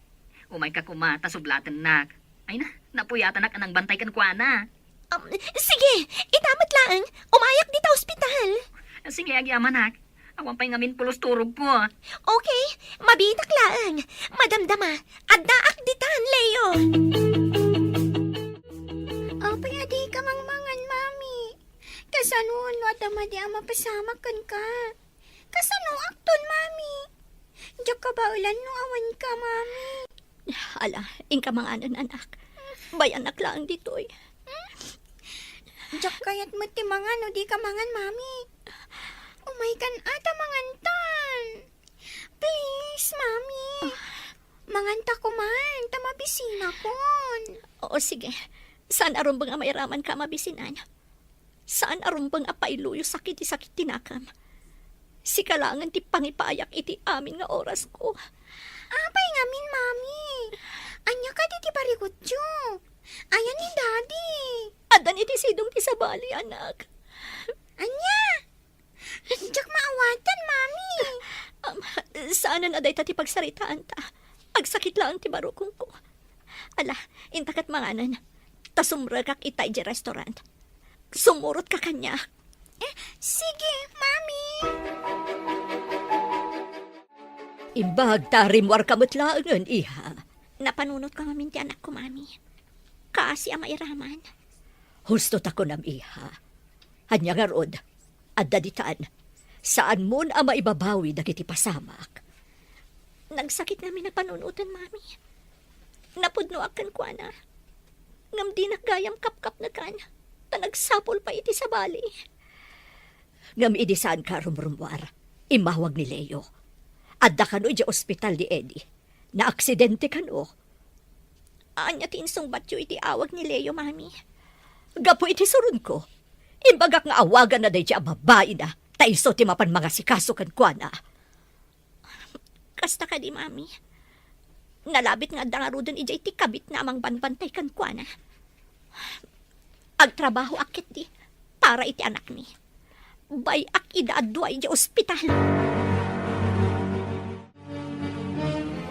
Umay ka kumata sublatan nak. Ay na, napuyatan nak anang bantay kan kuana. Sige, itamat lang. Umayak dito ospital. Sige, agyaman nak. Awan pa'y ngamin pulos turog ko. Okay, mabitak laang. Madamdama, addaak ditan, Leo. Apay, adi ka mangmangan, mami. Kasano at amadi ang mapasamakan ka. Kasano akton, mami. Diyak ka ba ulan no awan ka, mami. Ala, ingka mga anan anak. Bayanak lang ditoy. Diyak kayat matimangan no di ka mangan, mami. Umay kan ata mangantan. Please, mami. Manganta ko man, tamabisina kon. Oo, sige. Saan arumbang mairaman ka mabisinan? Saan arumbang apailuyo sakit tinakam? Si kalangan ti pangipayak iti amin nga oras ko. Apay ngamin, mami. Anya ka di ti parikutyo. Ayan ni daddy. Adan iti sidong ti sabali, anak. Anya? Diyak maawatan, mami. Saan na day ti pagsaritaan ta? Agsakit lang ti barukong ko. Ala, intakat manganan. Tasumragak itay di restaurant. Sumurot ka kanya. Sige, mami. Imbag tarimwar kamatlaangan, iha. Napanunot ka ngamin ti anak ko, mami. Kaasi ang mairaman. Husto ta ko nam, iha. Hanya nga rod, at daditaan, saan mo na maibabawi dagiti pasamak? Nagsakit namin nagpanunutan, mami. Napudno akan ko, ana. Ngam di naggayam kap-kap na kan. Ta nagsapol pa iti sa bali. Ngam idisaan ka rumrumwar, imawag ni Leo. Adda kano di ospital di Eddie. Na aksidente kano. Anya tinsong batyo iti awag ni Leo, mami. Gapo iti surun ko. Imbagak nga awagan na day di babae na. Taiso ti mapan mga sikaso kan kwa na. Kasta ka di, mami. Nalabit nga dangarudan ijay ti kabit na amang banbantay kan kwa na. Agtrabaho akit di, para iti anak ni. Bay ak idaadwa iti ospital.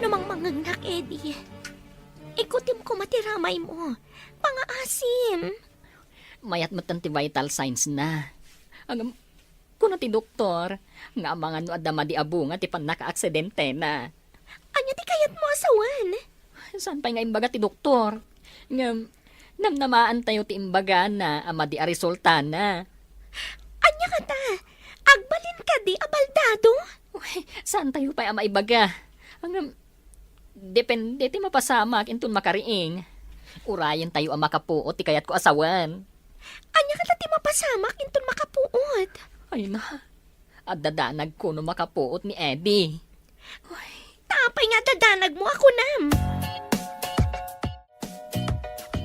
Namang mangangnak, Eddie. Ikutim ko matiramay mo. Pangaasim. Mayat mo ti vital signs na. Ang kuno ti doktor, nga mga no adama di abu nga ti panaka-aksidente na. Anya ti kayat mo asawan? Saan pa nga imbaga ti doktor? Nga, namnamaan tayo ti imbaga na ama di a resulta na. Anya ka ta? Agbalin ka di abaldado? Uy, saan tayo pa ama ibaga? Ang, depende ti mapasamak intun makariing. Urayan tayo ang makapuot ti kayat ko asawan. Anya ka ta ti mapasamak intun makapuot? Ay na, at dadanag ko no makapuot ni Eddie. Tapay nga dadanag mo ako, nam.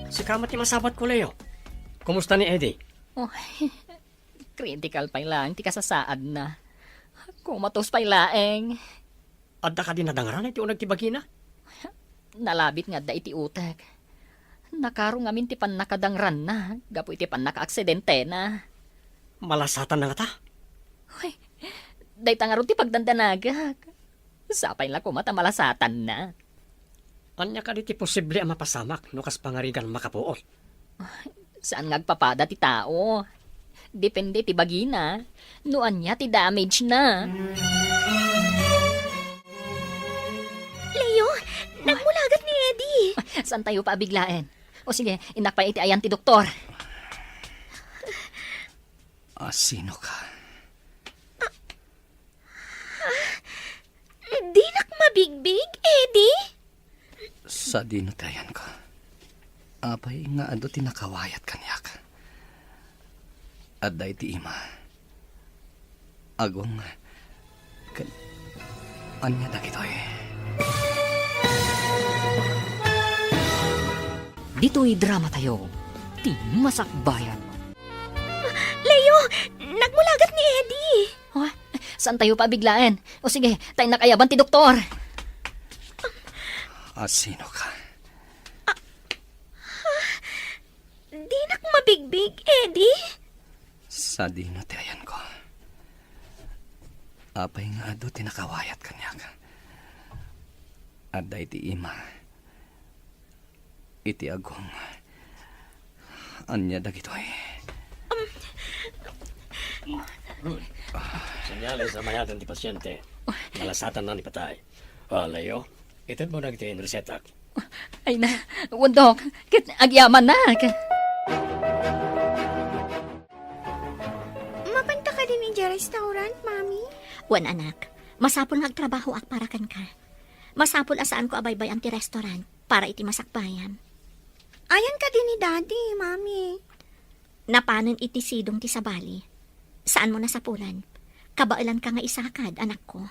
Si kamat ni masabat ko, Leo. Kumusta ni Eddie? Critical pa lang, ti kasasaad na. Kumatos pa laeng. Adda ka din nadangaran iti unag tibagi na? Nalabit nga da iti utek. Nakarong amin ti pan nakadangran na. Gapo iti pan naka-aksidente na. Malasatan na nga ta. Day tangaron ti pagdandanagak. Sapay lang kumata malasatan na. Anya ka diti posible ang mapasamak no kas pangarigan makapuot. Saan ngagpapada ti tao? Depende ti bagina. No anya ti damage na. Leo, nagmulagat ni Eddie. Saan tayo pa biglaen? O sige, inakpay iti ayan ti doktor. Sino ka? Di nakmabigbig, Eddie? Sa dinutayan ko. Apay nga ado tinakawayat kanyak. At dahi ti ima. Agong... Anya dagitoy. Dito'y drama tayo. Ti masakbayan. Leo, nagmulagat ni Eddie. Saan tayo pa biglaen? O sige, tayo nakayaban ti doktor. Sino ka? Di nakmabigbig, Eddie? Sa dinutayan ko. Apay nga ado tinakawayat kanyak. At dahi ti ima. Iti agong. Anya dagitoy. Senyales sa mayatan ti pasyente. Malasatan na ni patay. Leo, itad mo na kita yung reseta. Ay na, wundok, kit agyaman na. Mapanta ka din sa restaurant, Mami? Wan anak, masapol nagtrabaho ak para kan ka. Masapol asaan ko abaybay ang ti restaurant para iti masakbayan. Ayan ka din ni Daddy, Mami. Napanon iti sidong ti sabali. Saan mo nasapulan? Kabailan ka nga isakad, anak ko.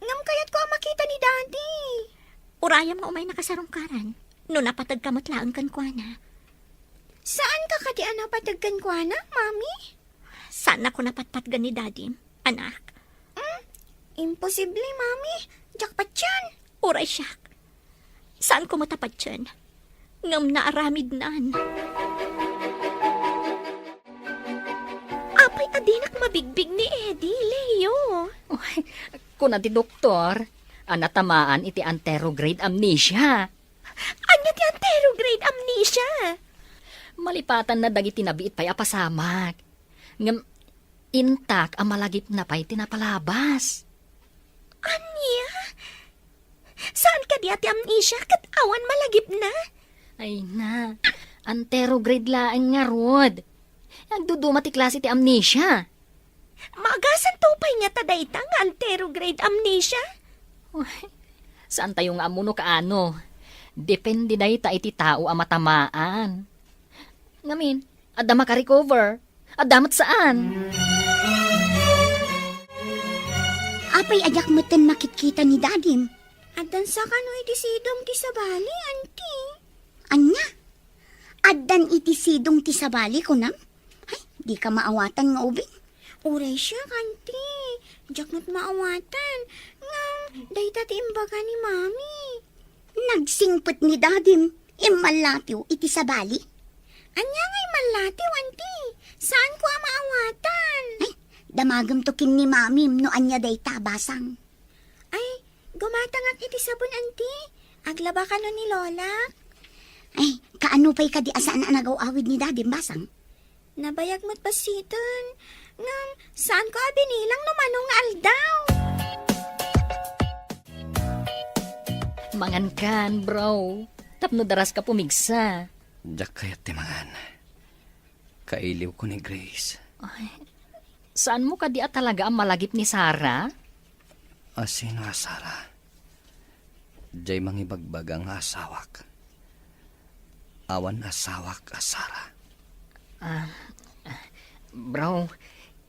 Ngam kayat ko ang makita ni Daddy. Urayam nga umay nakasarungkaran. No napatag kamatlaan kan kwa na. Saan ka kadi napatagkan ko na, Mami? Saan ako napatpatgan ni Daddy, anak? Imposible, Mami. Jakpat yan. Uray siya. Saan ko matapat yan? Ngam naaramid naan. Apay adinak mabigbig ni Eddie, Leo. Uy, kuna ti doktor, anatamaan iti anterograde amnesia. Anya ti anterograde amnesia. Malipatan na dagiti nabiit pa'y apasamak. Ngam, intak ang malagip na pa'y tinapalabas. Anya? Saan ka di ati amnesia kat awan malagip na? Ay na, anterograde laang nga rod. Nagduduma ti klase ti amnesia. Maagasan tupay nga tadayta nga anterograde amnesia? Uy, saan tayo nga amuno kaano? Depende dahi ta iti tao ang matamaan. Ngamin, adda makarecover. Adamat saan? Apay ajak mo ten makikita ni Dadim. Adan sa kano iti sidong ti sabali, Auntie? Anya? Addan iti sidong ti sabali ko nam? Ay, di ka maawatan nga ubing. Uray siya, Auntie. Jaknot maawatan. Ngam, dayta ti imbaga ni Mami. Nagsingpot ni Dadim. Imalatiw iti sabali. Anya nga'y malatiw, Auntie. Saan ko ang maawatan? Ay, damagam to kin ni Mamim no anya day tabasang. Ay, gumatangak iti sabon, Auntie. Aglaba ka no ni Lola. Ay, kaano pa'y kadi asaan na nagaw-awid ni Dadim basang? Nabayag mo't pasiton. Ngam, saan ko abinilang no manong aldaw? Mangan kan, bro. Tapno daras ka pumigsa. Diyak kayat timangan. Kailiw ko ni Grace. Saan mo ka di at talaga ang malagip ni Sarah? Asino asara? Diyay mangibagbag ang asawak. Awan asawak asara. Bro,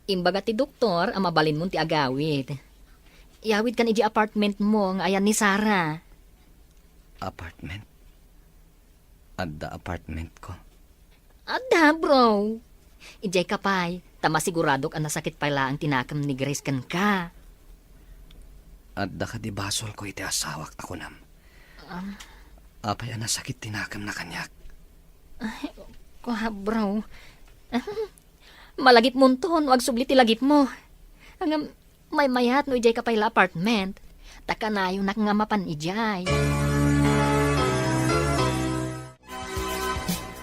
imbaga ti doktor ang mabalin mo ti agawid. Iawid kan iji apartment mo nga ayan ni Sarah. Apartment? Adda apartment ko. Ada, bro. Ijay kapay, tama siguradok ang nasakit pala ang tinakam ni Grace kan ka. Adda ka di basol ko iti asawak ako nam. Apay ang nasakit tinakam na kanyak. Kuha, bro. Malagip mo ton, wag subli ti lagip mo. Ang may mayat no ijay kapay la apartment. Taka na yung nakangamapan ijay.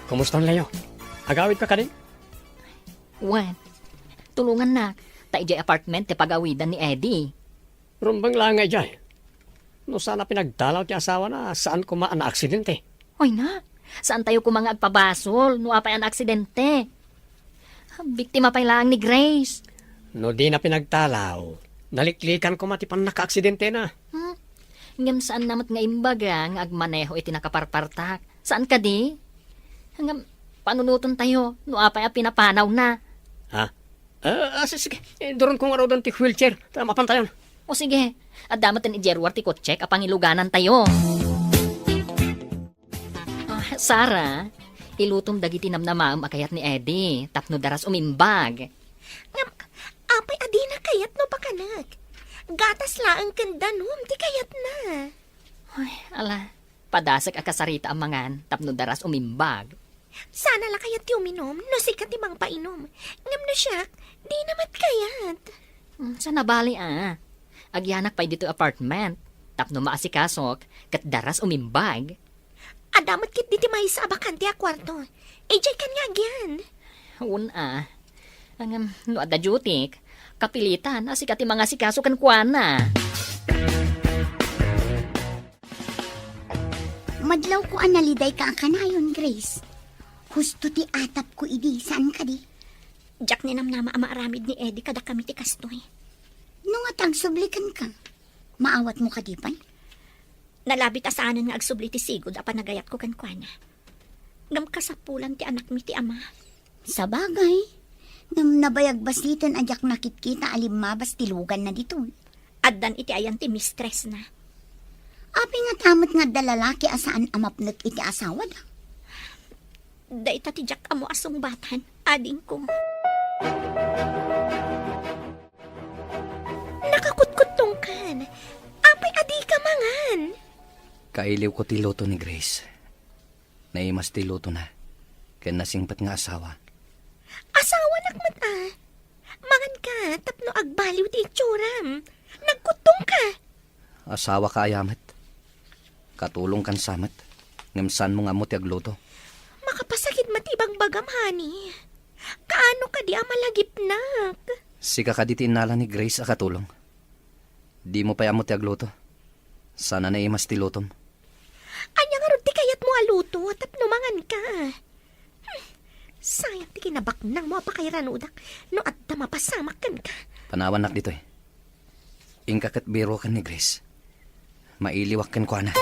Kumusta Leo? Agawid ka din? Wen, tulungan na. Ta ijay apartment ti pagawidan ni Eddie. Rumbang lang nga dyan. No sana pinagdalaw ti asawa na saan kumaan na aksidente. Hoy na, saan tayo kumanga agpabasol no apay ang aksidente? Biktima pa lang ni Grace. No di na pinagdalaw. Naliklikan ko mati pan naka-aksidente na. Ngam saan namat nga imbaga nga agmaneho iti nakaparpartak. Saan ka di? Hanggang panunuton tayo no apay a pinapanaw na. Ha? Sige. Doon kong araw doon ti wheelchair. Tama pantayon. O sige, at damat ni Jerwar ti kotsek a pangiluganan tayo. Sarah, ilutom dagiti namnamaam akayat ni Eddie, tapno daras umimbag. Ngam, apay adina kayat no pakanak. Gatas laang kandanom, di kayat na. Ay, ala, padasak akasarita ang mangan, tapno daras umimbag. Sana la kayat ti uminom, no sikat ti mang painom. Ngam no siyak, di namat kayat. Sa nabali agyanak pa'y dito apartment, tapno maasikasok, kat daras umimbag. Adamat kit di ti may sa abakante a kwarto. Ejay kan nga agyan. No adda jutik, Kapilitan, asikat ti mga sikaso kan kuana. Madlaw ko analiday ka ang kanayon, Grace. Husto ti atap ko idi, saan ka di? Jak ni namnama ama aramid ni Eddie kada kami ti kastoy. Nung at agsublikan ka, maawat mo ka di pan? Nalabit asanan nga agsubli ti sigod apa nagayat ko kan kuana. Ngam kasapulan ti anak mi ti ama. Sa bagay, ngam nabayag basitan ajak nakit-kita alimabas tilugan na dito. Addan iti ayan ti mistress na. Api nga tamat nga dalalaki asaan amapnot iti asawa da. Da ita ti jak amo asong batan, ading ko. Nakakutkutong kan. Apay adi ka mangan. Kailiw ko ti luto ni Grace. Naimas ti luto na. Kaya nasingpat nga asawa. Asawa nakmat Mangan ka, tapno agbaliw ti itsuram. Nagkutong ka. Asawa ka ayamat. Katulong kan samat. Ngamsan mo nga mo ti agluto. Makapasakit matibang bagam, honey. Kaano ka di amalagipnak? Sika ka di tinala ni Grace a katulong. Di mo pa mo ti agluto. Sana naimas ti lutom. Anya nga ron ti kayat mo aluto, tapno mangan ka. Sayang ti kinabaknang mo apakairanudak, no at mapasamak kan ka. Panawan nak dito eh. Ingkakat biro kan ni Grace. Mailiwak kan ko na.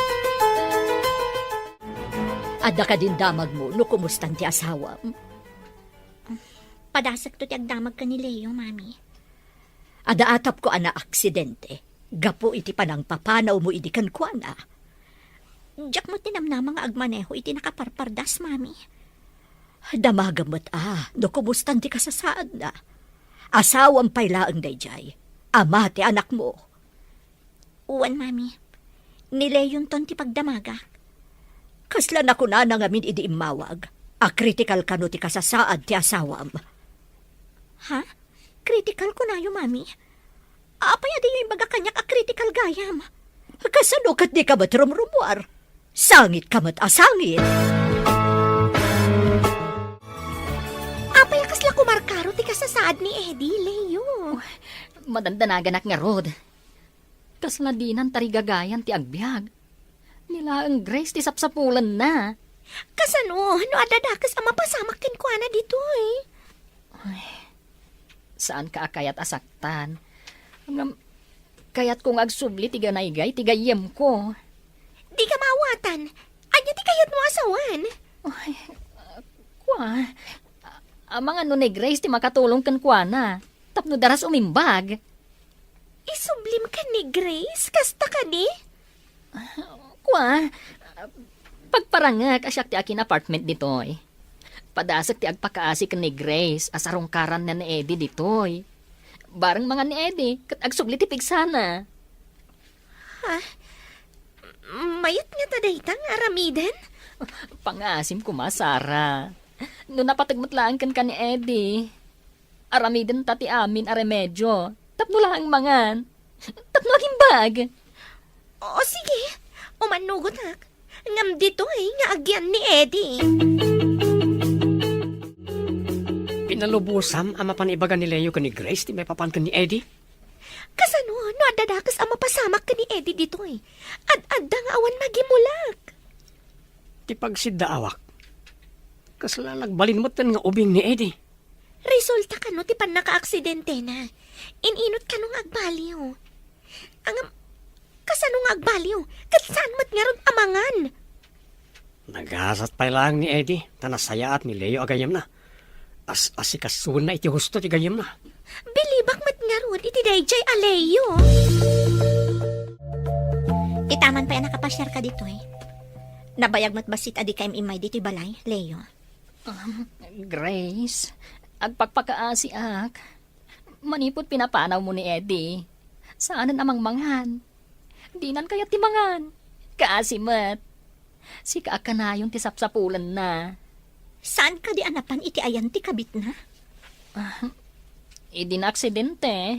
Ada ka din damag mo, no kumustan ti asawa. Padasak to ti agdamag ka ni Leo, mami. Ada atap ko ana aksidente. Gapo iti panang papanaw mo idi kan kuana. Jak mo tinamnama nga agmaneho iti nakaparpardas, mami. Damagamot no kumustan ti kasasaad na. Asawang paylaang dayjay. Ama ti anak mo. Uwan, mami. Ni Leon ton ti pagdamaga. Kasla na kuna na ngamin idi imawag. A critical kano ti kasasaad ti asawam. Ha? Critical ko na yo, mami. Apay adi yung baga kanyak a critical gayam. Kasano kat di ka matrumrumuar. Sangit ka mat asangit. Apay kasla kumarkaro ti kasasaad ni Eddie, Leo. Madandanagan nga rod. Kasladinan tarigagayan ti agbyag. Nila ang Grace ti sapsapulan na. Kasano, no adadakas ang mapasamakin ko na dito eh. Saan ka akayat asaktan? Kayat kong agsubli ti ganaygay, ti gayem ko. Di ka mawatan. Anya ti kayat mo asawan. Kwa, amang ano ni Grace ti makatulong kan kwa na. Tapno daras umimbag. Isublim ka ni Grace, kasta ka ni? Kwa, pagparangak asyak ti akin apartment ditoy. Padasak ti agpakaasi kan ni Grace, asarong karan na ni Eddie ditoy. Barang mga ni Eddie, kat agsubli ti pigsana. Mayat nga tadaytang aramiden? Pangasim ko masara. No napatagmatlaan kan ni Eddie. Aramiden tati amin a remedyo. Tapno lang mangan. Tapno laging bag. O sige, umanugot hak. Ngam dito nga agyan ni Eddie. Pinalubusam ang mapanibagan ni Leo ka ni Grace, di may papan ka ni Eddie. Kasano, no adadakas ang mapasamak ka ni Eddie dito Ad-adda nga awan magimulak. Di pagsiddaawak. Kasla nagbalin mo tan nga ubing ni Eddie. Resulta ka no, ti pan naka-aksidente na. Ininot ka nung agbaliw. Kasano nga agbaliw? Kat saan mat nga ron amangan? Naghasat pa lang ni Eddie, tanasaya at ni Leo agayam na. Asikasun na iti husto ti gayam na. Bilibak mat nga ron, iti dayjay aleyo. Itaman pa yan nakapasyar ka dito eh. Nabayag mat basit adi kaim imay dito balay, Leo. Grace, agpagpakaasi ak. Manipot pinapanaw mo ni Eddie. Saanan amang mangan? Dinan kaya ti mangan. Kaasimat. Si kaakanayon ti sapsapulan na. Saan ka di anapan iti ayan ti kabit na? Idi na aksidente.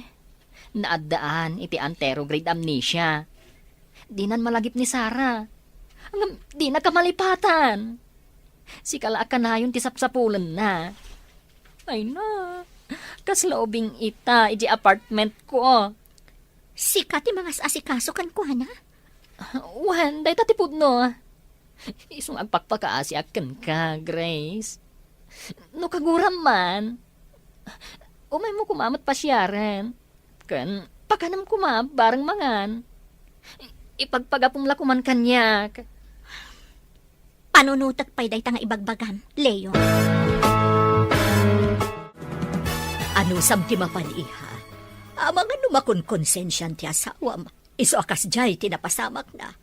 Naaddaan iti anterograde amnesia. Dinan malagip ni Sarah. Di na kamalipatan. Si kalaakanayon ti sapsapulan na. Ay na. Kaslaubing ita, iji apartment ko. Sikat ti mga asikaso kan kuana. Wan, day tatipod no. Isong agpakpakaasi akin ka, Grace. No kaguram man. Umay mo kumamat pa siyaran. Kan, pakanam kumab, barang mangan. Ipagpagapong lakuman kanyak. Panunutak pa'y day nga ibagbagan, Leo. Ano samti mapaniha? Amang ano makon konsensyan ti asawam. Iso akas jay tinapasamak na.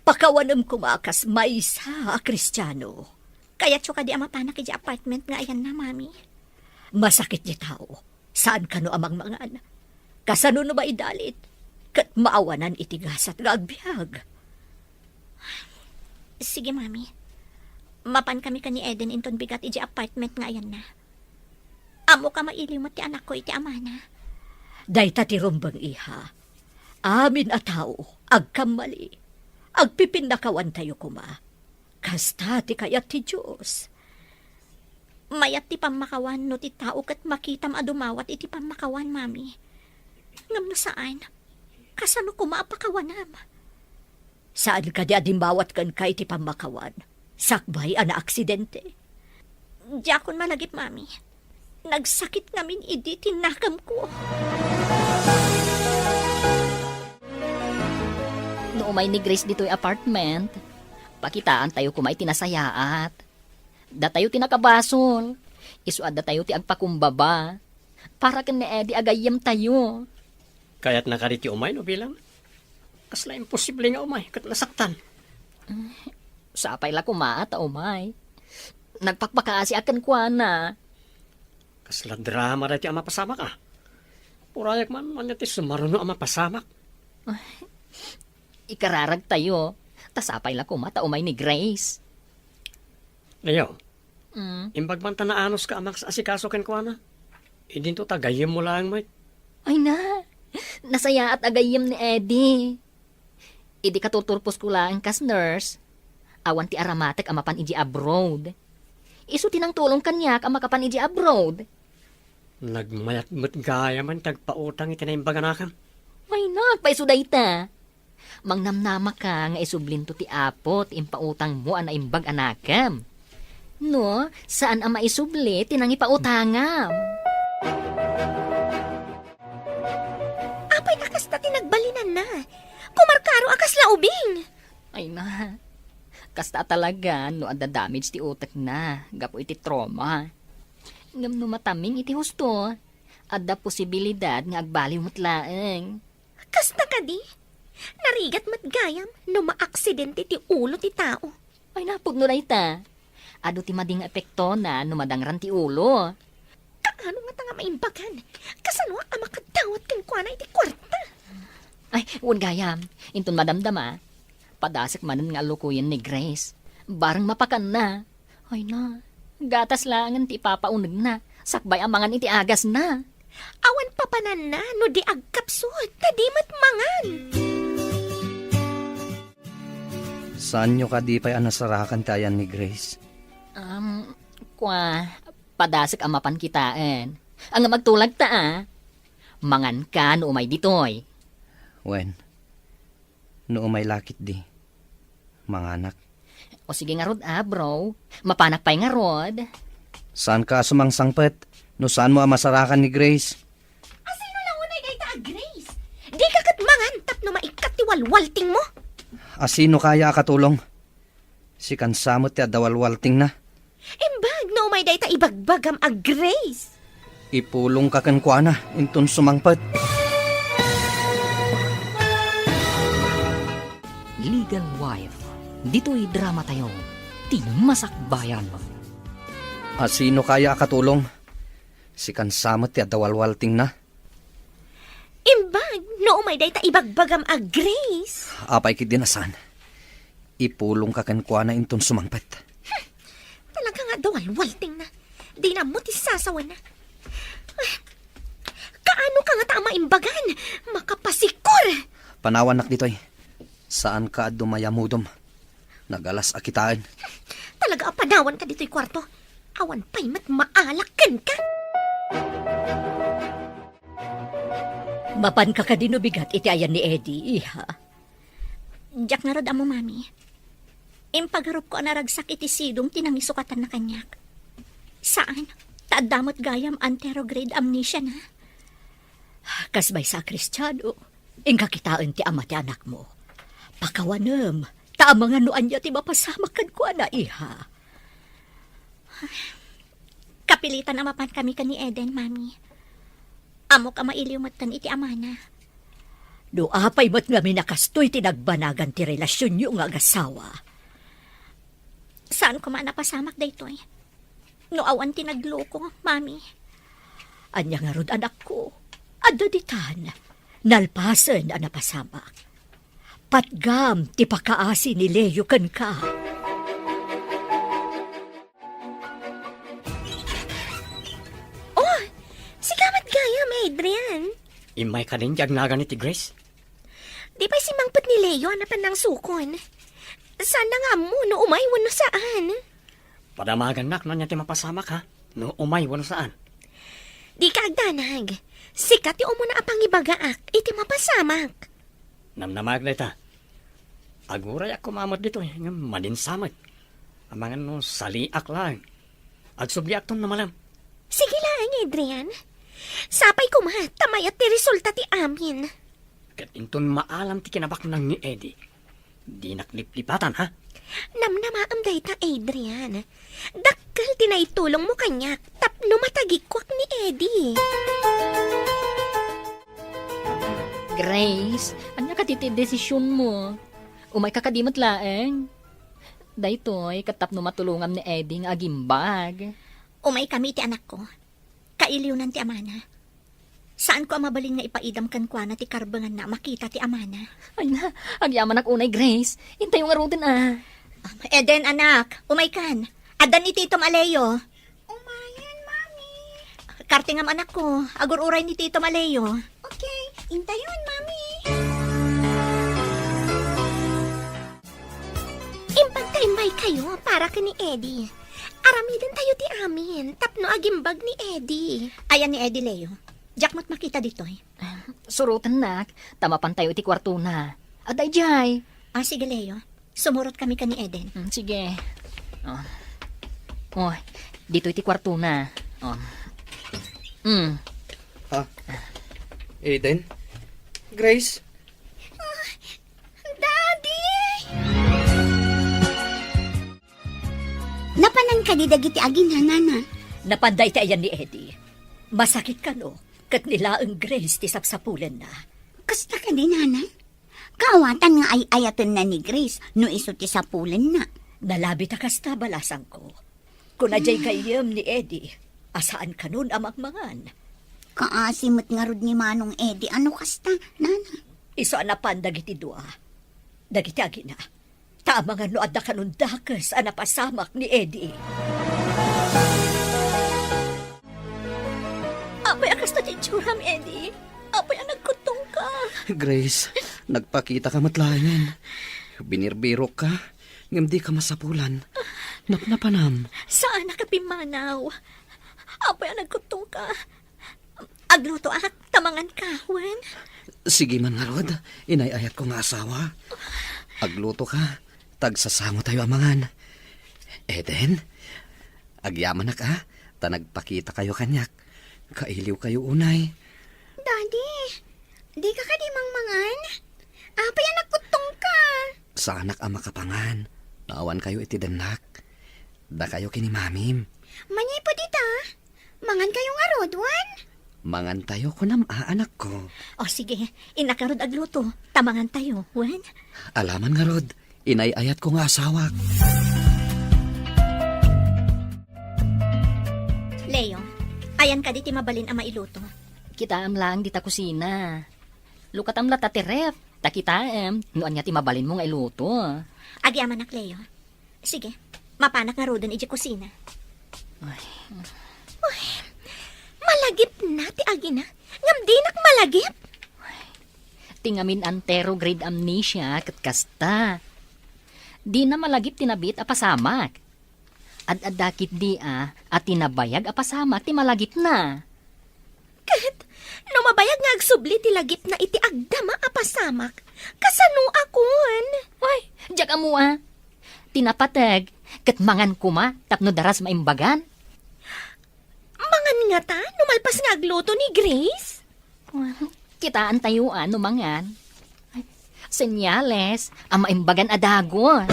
Pakawanam kumakas maysa a Kristiyano. Kaya tsuka di amapanak iti apartment nga ayan na, mami. Masakit di tao. Saan ka no amang mangan? Kasano no ba idalit? Kat maawanan itigasat nga agbyag. Sige, mami. Mapan kami ka ni Eden inton bigat iti apartment nga ayan na. Amo ka mailimot ti anak ko iti amana. Dayta ti rumbang iha. Amin a tao, agkamali. Agpipindakawan tayo kuma. Kasta ti kayat ti Diyos. Mayat ti pamakawan no ti tao kat makitam adumawat iti pamakawan, mami. Ngam no saan? Kasano kumaapakawanam? Saan ka di adimbawat kan kay ti pamakawan? Sakbay ana aksidente. Diyakon malagip, mami. Nagsakit ngamin idi tinakam ko. No umay ni Grace dito'y apartment. Pakitaan tayo kumay tinasayaat. Da tayo tinakabasol. Isuad da tayo ti agpakumbaba. Para kan ni Eddie agayam tayo. Kaya't nakarit yung umay no bilang. Kasla imposible nga umay, kat nasaktan. Sapay la kumaat umay. Nagpakpakaasi akan kuana. Kasla drama rin yung mapasama ka. Purayak man, manyatis sumaruno ang mapasamak. Ikararag tayo. Tasapay la kumata umay ni Grace. Leo, Mm. imbagmanta na anos ka amang asikaso ken ko na. Idin to tagayim mo lang, mate. Ay na. Nasaya at agayam ni Eddie. Idi katuturpos ko lang kas nurse. Awan ti aramatek amapan iji abroad. Isu tinang tulong kanyak ang makapan iji abroad. Nagmayat mo't gaya man tagpautang itinaimbag anakan. Ay nak, paisuday ta. Mangnamnama ka nga isublinto ti apot impautang mo ana imbag anakam. No, saan ang maisubli tinang ipautangam? Apay nakas na tinagbalinan na. Kumarkaro akas laubing. Ay na. Kasta talaga no ada damage ti utak na. Gapo iti trauma. Ngam no mataming iti husto. Ada posibilidad nga agbaliw matlaeng. Kasta ka di. Narigat matgayam no maaksidente ti ulo ti tao. Ay napod no ta. Ado ti mading epekto na no madangran ti ulo. Kaano nga tanga maimbagan? Kasano ang makadawat kan kwa na iti kwarta? Ay, huwag gayam. Inton madamdama. Padasik manan nga lukuyan ni Grace. Barang mapakan na. Ay na. Gatas langan ti papaunag na. Sakbay amangan iti agas na. Awan papanan na no di agkapsod. Tadimat mangan. Saan nyo ka di pa'y anasarakan tayan ni Grace? Padasik ang mapan kitaan. Ang magtulag ta mangan ka no umay ditoy. Wen, no may lakit di. Manganak. O sige nga rod bro. Mapanak pa'y nga rod. Saan ka sumangsangpet? No saan mo masarakan ni Grace? Asino lang unay kay ta, Grace? Di ka kat mangan tapno maikat ti walwalting mo. Asino kaya katulong? Si kansamot ti adawalwalting na. Imbag no may day ta ibagbagam a Grace. Ipulong ka kan kuana, inton sumangpet. Legal Wife. Dito'y drama tayo. Ti masakbayan. Asino kaya katulong? Si kansamot ti adawalwalting na. Imbag no may day ta ibagbagam a Grace. Apay kidinasan. Ipulong ka kan kuana, inton sumangpet. Talaga nga daw walwalting na. Di na mo ti sasawan na. Kaano ka nga tama imbagan? Makapasikur! Panawanak ditoy. Saan ka dumayamudom? Nagalas akitaan. Talaga apadawan ka dito'y kwarto. Awan pa'y mat maalakan ka. Mapan ka bigat iti ayan ni Eddie, iha. Diyak nga rod amo, mami. Impagarup ko anaragsak iti sidong tinangisukatan na kanyak. Saan? Taadamot gayam anterograde amnesia na. Kasbay sa Kristiyano, ingkakitaan ti ama ti anak mo. Pakawanem, taamangan no anya ti mapasamakan ko na, iha. Kapilitan na mapan kami ka ni Eden, mami. Amok ama iliumatan iti amana. No apay ba't nga minakastoy tinagbanagan ti relasyon nyo nga agasawa. Saan ko man napasamak daytoy? No awan tinagloko, mami. Anya nga rod anak ko, adaditan, nalpasan ang napasamak. Patgam ti pakaasi ni Leo kan ka. Sigamat gayam, Adrian. Imay ka din jagnagan ni ti Grace. Di ba si mangpot ni Leo na panang sukon? Sana nga mo no umaywan no saan? Padamagan nak na niya ti mapasamak ha. No umay wano saan. Di ka agdanag. Sikat ti umo na apang ibagaak, iti mapasamak. Namnamag na ita. Aguray ako mamot dito eh. Nga malinsamag. Amangan no saliak lang. Agsubliak ton na malam. Sige lang, Adrian. Sapay ko ma, tamayat ti resulta ti amin. Kat inton maalam ti kinabak nang ni Eddie. Di nakliplipatan ha. Namnamaam dayta, Adrian. Dakkel tinaitulong mo kanyak, tapno matagikwak ni Eddie. Grace, anya ka titi desisyon mo? Umay ka kadimot laeng. Daytoy, katapno matulungam ni Eddie nga agimbag. Umay kami ti anak ko. Kailiw nan ti amana. Saan ko amabalin nga ipaidam kan kwa na ti karbangan na makita ti amana? Ay na, agyaman ak unay Grace. Hintay yung arutin ah. Eden, anak, umay kan. Adan ni Tito Maleo. Umayan, mami. Kartingam anak ko, agur-uray ni Tito Maleo. Okay, intayon, mami. Impagtaimbay kayo para ka ni Eddie. Aramidan tayo ti amin, tapno agimbag ni Eddie. Ayan ni Eddie Leo. Diyak mo't makita ditoy. Surutan nak, tamapan tayo iti kwarto na. Aday jay. Sige Leo, sumurot kami ka ni Eden. Sige. Oh. Oh, dito iti kwarto na. Oh. Ha? Eden? Grace? Daddy! Napanan ka di dagiti agin, hanana. Napanday ti ayan ni Eddie. Masakit ka no, kat nila ang Grace ti sapsapulan na. Kasta ka din, hanay. Kaawatan nga ay ayatan na ni Grace no iso ti sapulan na. Nalabi ta kasta balasang ko. Kung ajay kayem ni Eddie, asaan ka nun amagmangan? Kaasimot nga rod ni Manong Eddie, ano kasta, nana? Iso anapan dagiti dua. Dagiti agina. Tama nga no adda kanun dakas anapasamak ni Eddie. Apay akas na titsuram, Eddie. Apay ang nagkutong ka. Grace, nagpakita ka matlayan. Binirbiro ka. Ngam di ka masapulan. Napnapanam. Saan nakapimanaw? Apay ang nagkutong ka. Agluto ak, tamangan kahwen. Sige man nga rod, inayayat ko nga asawa. Agluto ka, tagsasango tayo amangan. Eden, agyaman na ka, tanagpakita kayo kanyak. Kailiw kayo unay. Daddy, di ka kadimang mangan? Apay ang nagkutong ka. Sa anak ang makapangan, naawan kayo iti danak. Da kayo kini mamim. Manyay po dita. Mangan kayong arodwan. Mangan tayo kunam anak ko. Sige, inakarod agluto. Tamangan tayo, wen? Alaman nga rod, inayayat ko nga asawa. Leo, ayan ka di ti mabalin ang mailuto. Kitaam lang di ta kusina. Lukatam la tatirep. Takitaam, noan nga ti mabalin mo nga iluto. Agyaman ak, Leo. Sige, mapanak nga rodon iji kusina. Malagip na ti agina. Ngam di nak malagip. Tingamin antero grade amnesia kat kasta. Di na malagip tinabit apasamak. Ad-adakit di at tinabayag apasamak ti malagip na. No mabayag nga agsubli ti lagip na iti agdama apasamak. Kasano akon? Ay, diyak mo Tinapatag, kat mangan kuma, tapno daras maimbagan. Mangan nga ta, numalpas nga agluto ni Grace. Kitaan tayo mangan. Ay, senyales, ang maimbagan adagos.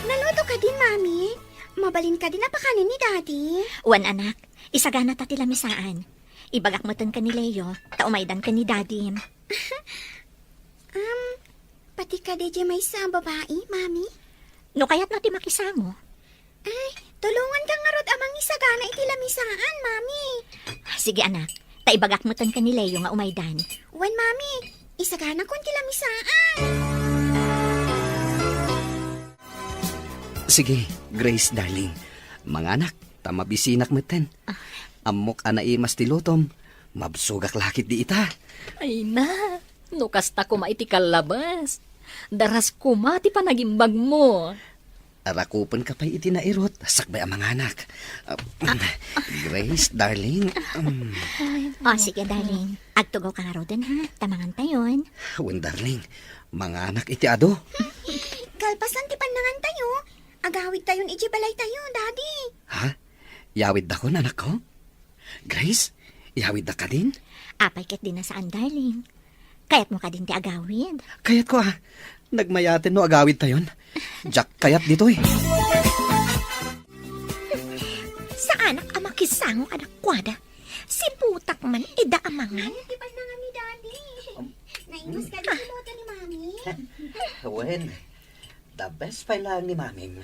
Naluto ka din, Mami. Mabalin ka din na pakanin ni Daddy. Wan anak, isagana ta ti lamisaan. Ibagak mo ka ni Leo, taumaidan ka ni Daddy. Pati ka di may sa babae, Mami. No kayat na ti makisamo. Ay, tulungan ka nga rod amang isagana iti lamisaan, Mami. Sige anak, taibagak mo ka ni Leo nga umaidan. Wan, Mami, isagana ko iti lamisaan. Sige, Grace, darling. Mga anak, tamabisinak meten. Amok anaimas ti lutom. Mabsugak lakit di ita. Ay na, no kasta ko maiti kalabas. Daras ko mati pa nagimbag mo. Arakupan ka pa iti nairot. Sakbay ang mga anak. Grace, darling. O sige darling, agtugaw ka nga roden ha, tamangan tayon. Wen, darling. Mga anak iti ado. Kalpasan ti panangan tayo. Agawid tayon iti balay tayo, Daddy. Ha? Yawid da ko, anak ko? Grace, yawid da ka din? Apay ket din na saan darling. Kayat mo ka din ti agawid. Kayat ko Nagmayatin no agawid tayon. Jack kayat dito eh. Sa anak amakisango anak kwada. Si butak man ida amangan. Ti panangan ni Daddy. Naimas ka din luto ni Mami. Wen, the best pa lang ni mamim.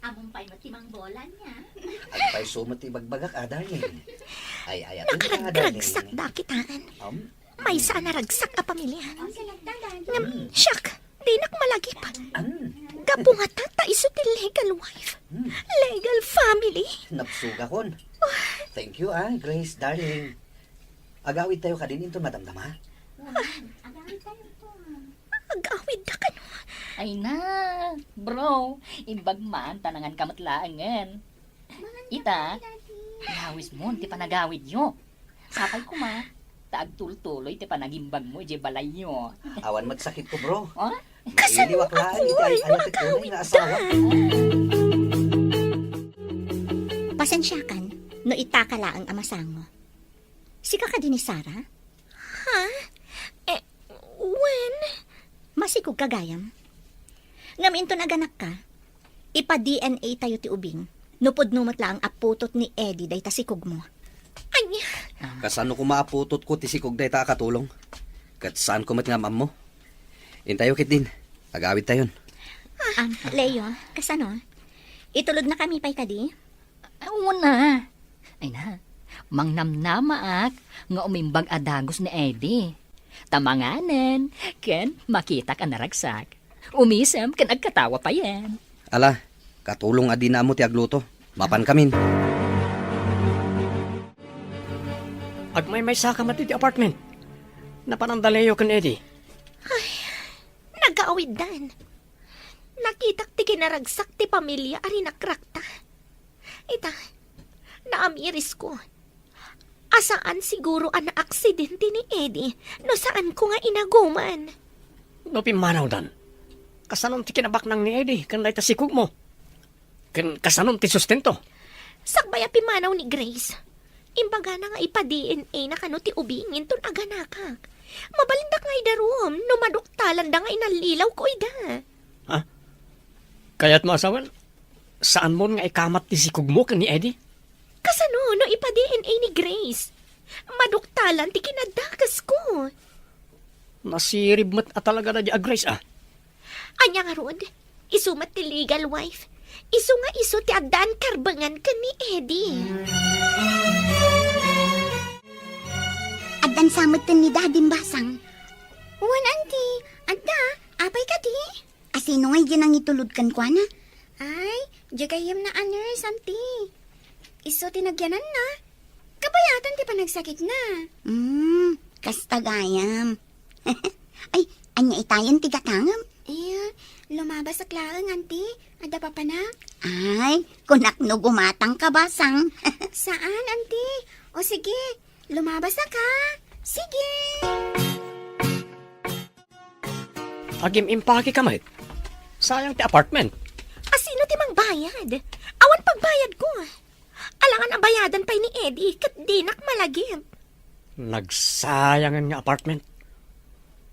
Among pa'y matimang bola niya. At pa'y sumati bagbagak, darling. Ay, atin ka, Nakaragsak darling. dakitaan. May sana ragsak a pamilya. Ngam, syak, di nak malagi pa. Gapo nga tata iso ti legal wife. Legal family. Napsuga kon. Thank you, Grace, darling. Agawid tayo ka din ito, madamdama. Agawid na ka no. Ay na, bro, imbag man tanangan kamatlaangan. Ita, ihawis mo, ti panagawid yo. Sapay ko ma, taagtul-tuloy ti panagimbag mo, di balay yo. Awan magsakit ko, bro. Oh? Iliwak lang, iti ayat ko na asawa. Pasensyakan, no itakala ang amasango. Sika ka din ni Sarah? When? Masikog kagayam. Ngaminto naganak ka, ipa-DNA tayo ti ubing. Nupod numot lang ang aputot ni Eddie day tasikog mo. Anya, Kasano ko maaputot ko, tisikog day ta katulong. Kat saan ko nga mam mo? Intayo kit din. Agawid tayon. Leo, kasano? Itulod na kami pa'y kadi? Una. Ay na, mangnamnamaak nga umimbag adagos ni Eddie. Tamanganan, ken makita ka naragsak. Umisem, ken agkatawa pa yan. Ala, katulong adi na mo ti agluto. Mapan kamin. Agmay saka mati ti apartment. Napanandalayo kan Eddie. nagaawid dan. Nakitak ti kinaragsak ti pamilya ari nakrakta. Ita, naamiris ko. Asaan siguro ang aksidente ni Eddie no saan ko nga inaguman. No pimanaw dan. Kasanon ti kinabak nang ni Eddie kan day tasikog mo. Kan kasanon ti sustento. Sakbaya pimanaw ni Grace. Imbaga na nga ipa-DNA na kano ti ubingin ton aganakak. Mabalindak nga idarom, no maduktalan da nga inalilaw ko ida. Kaya't maasawan, saan mo nga ikamat ti sikog mo kan ni Eddie? Kasano no ipa-DNA ni Grace? Maduktalan ti kinadakas ko. Nasirib mat talaga na di Grace Anya nga rod, isumat ti legal wife. Isu nga isu ti adan karbangan ka ni Eddie. Adan samutan ni Dadim Basang. Wan, auntie. Adda, apay ka di? Asino ngay ginang itulod kan kwa na? Ay, jagayam na nurse, auntie. Iso tinagyanan na. Kabayatan ti panagsakit na. Kastagayam. Ay, anya itayan ti gatangam. Ay, lumabas sa klaang, auntie. Ada pa panak? Ay, kunak no gumatang ka, Basang. Saan, auntie? O sige, lumabas na ka. Sige. Agim impake ka, mate. Sayang ti apartment. Asino ti mang bayad? Awan pagbayad ko. Alangan ang bayadan pa ni Eddie kat dinak malagim. Nagsayangan nga apartment.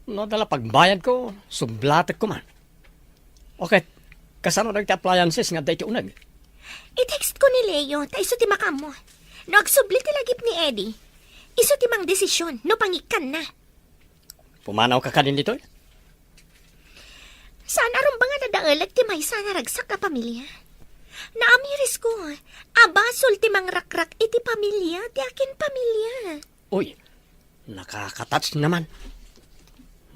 No, dala pagbayad ko, sublatek ko man. Okay, kasano nagti appliances nga dahi ti unag? I-text ko ni Leo, ta iso ti makam mo. No, agsubli ti lagip ni Eddie. Iso ti mang desisyon, no pangikan na. Pumanaw ka din dito? Saan aron ba nga nadaalag ti may sana ragsak ka pamilya? Naamiris ko, abasol ti mang rakrak iti pamilya, ti akin pamilya. Uy, nakakatats naman.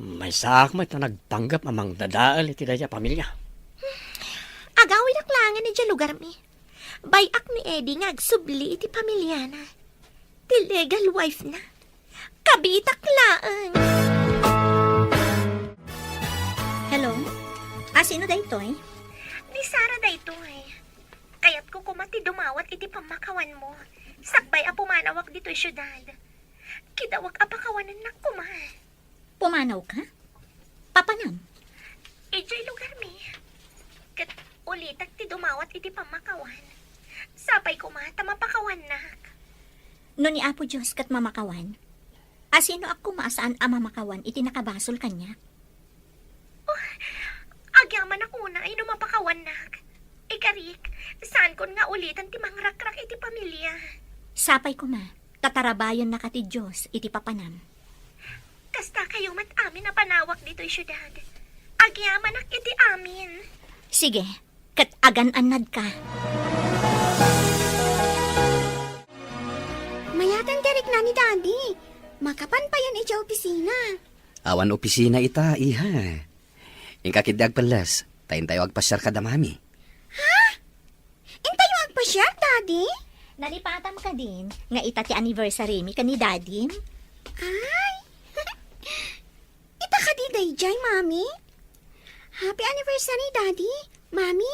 May sakmat na nagpanggap amang dadaal iti daya pamilya. Agawin aklangan ni dyan lugar mi. Bayak ni Eddie nga agsubli iti pamilya na. Ti legal wife na. Kabitak laang. Hello? Sino da ito eh? Ni Sarah da ito eh. Kaya't ko kumati dumawat iti pamakawan mo. Sakbay a pumanawak dito yung syudad. Kidawag apakawanan na kuma. Pumanaw ka? Papanam? Ijay lugar mi. Kat ulitak ti dumawat iti pamakawan. Sapay kumata mapakawan na. No ni Apo Diyos kat mamakawan. Sino ako maasaan ang mamakawan iti nakabasol kanya? Agyaman ako na ay numapakawan na. Ikarik, saan kon nga ulitan ti mangrakrak iti pamilya. Sapay ko ma, tatarabayon na ka ti Diyos iti papanam. Kasta kayo mat amin na panawak dito'y syudad. Agyaman ak iti amin. Sige, kat agan-anad ka. Mayatan direk na ni Daddy. Makapan pa yan iti opisina. Awan opisina ita, iha. Ingkakidag palas, tayin tayo agpasyar kada mami. Intay mo agpasyar, Daddy? Nalipatam ka din, nga ita ti anniversary mi ka ni Daddy. Ay! Ita ka di dayjay, Mami? Happy anniversary, Daddy! Mami?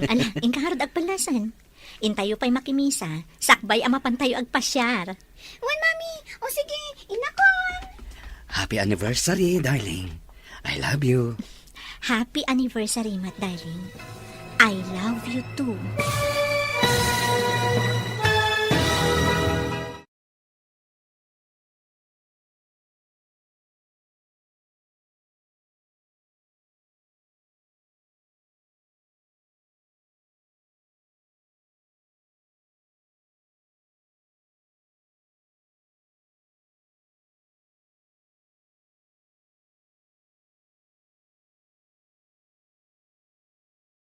Ala, ingkaharod agpalasan. Intayo pa'y makimisa, sakbay ama pantayo agpasyar. Wan, Mami! O sige, inakon! Happy anniversary, darling. I love you. Happy anniversary, Mat darling. I love you too.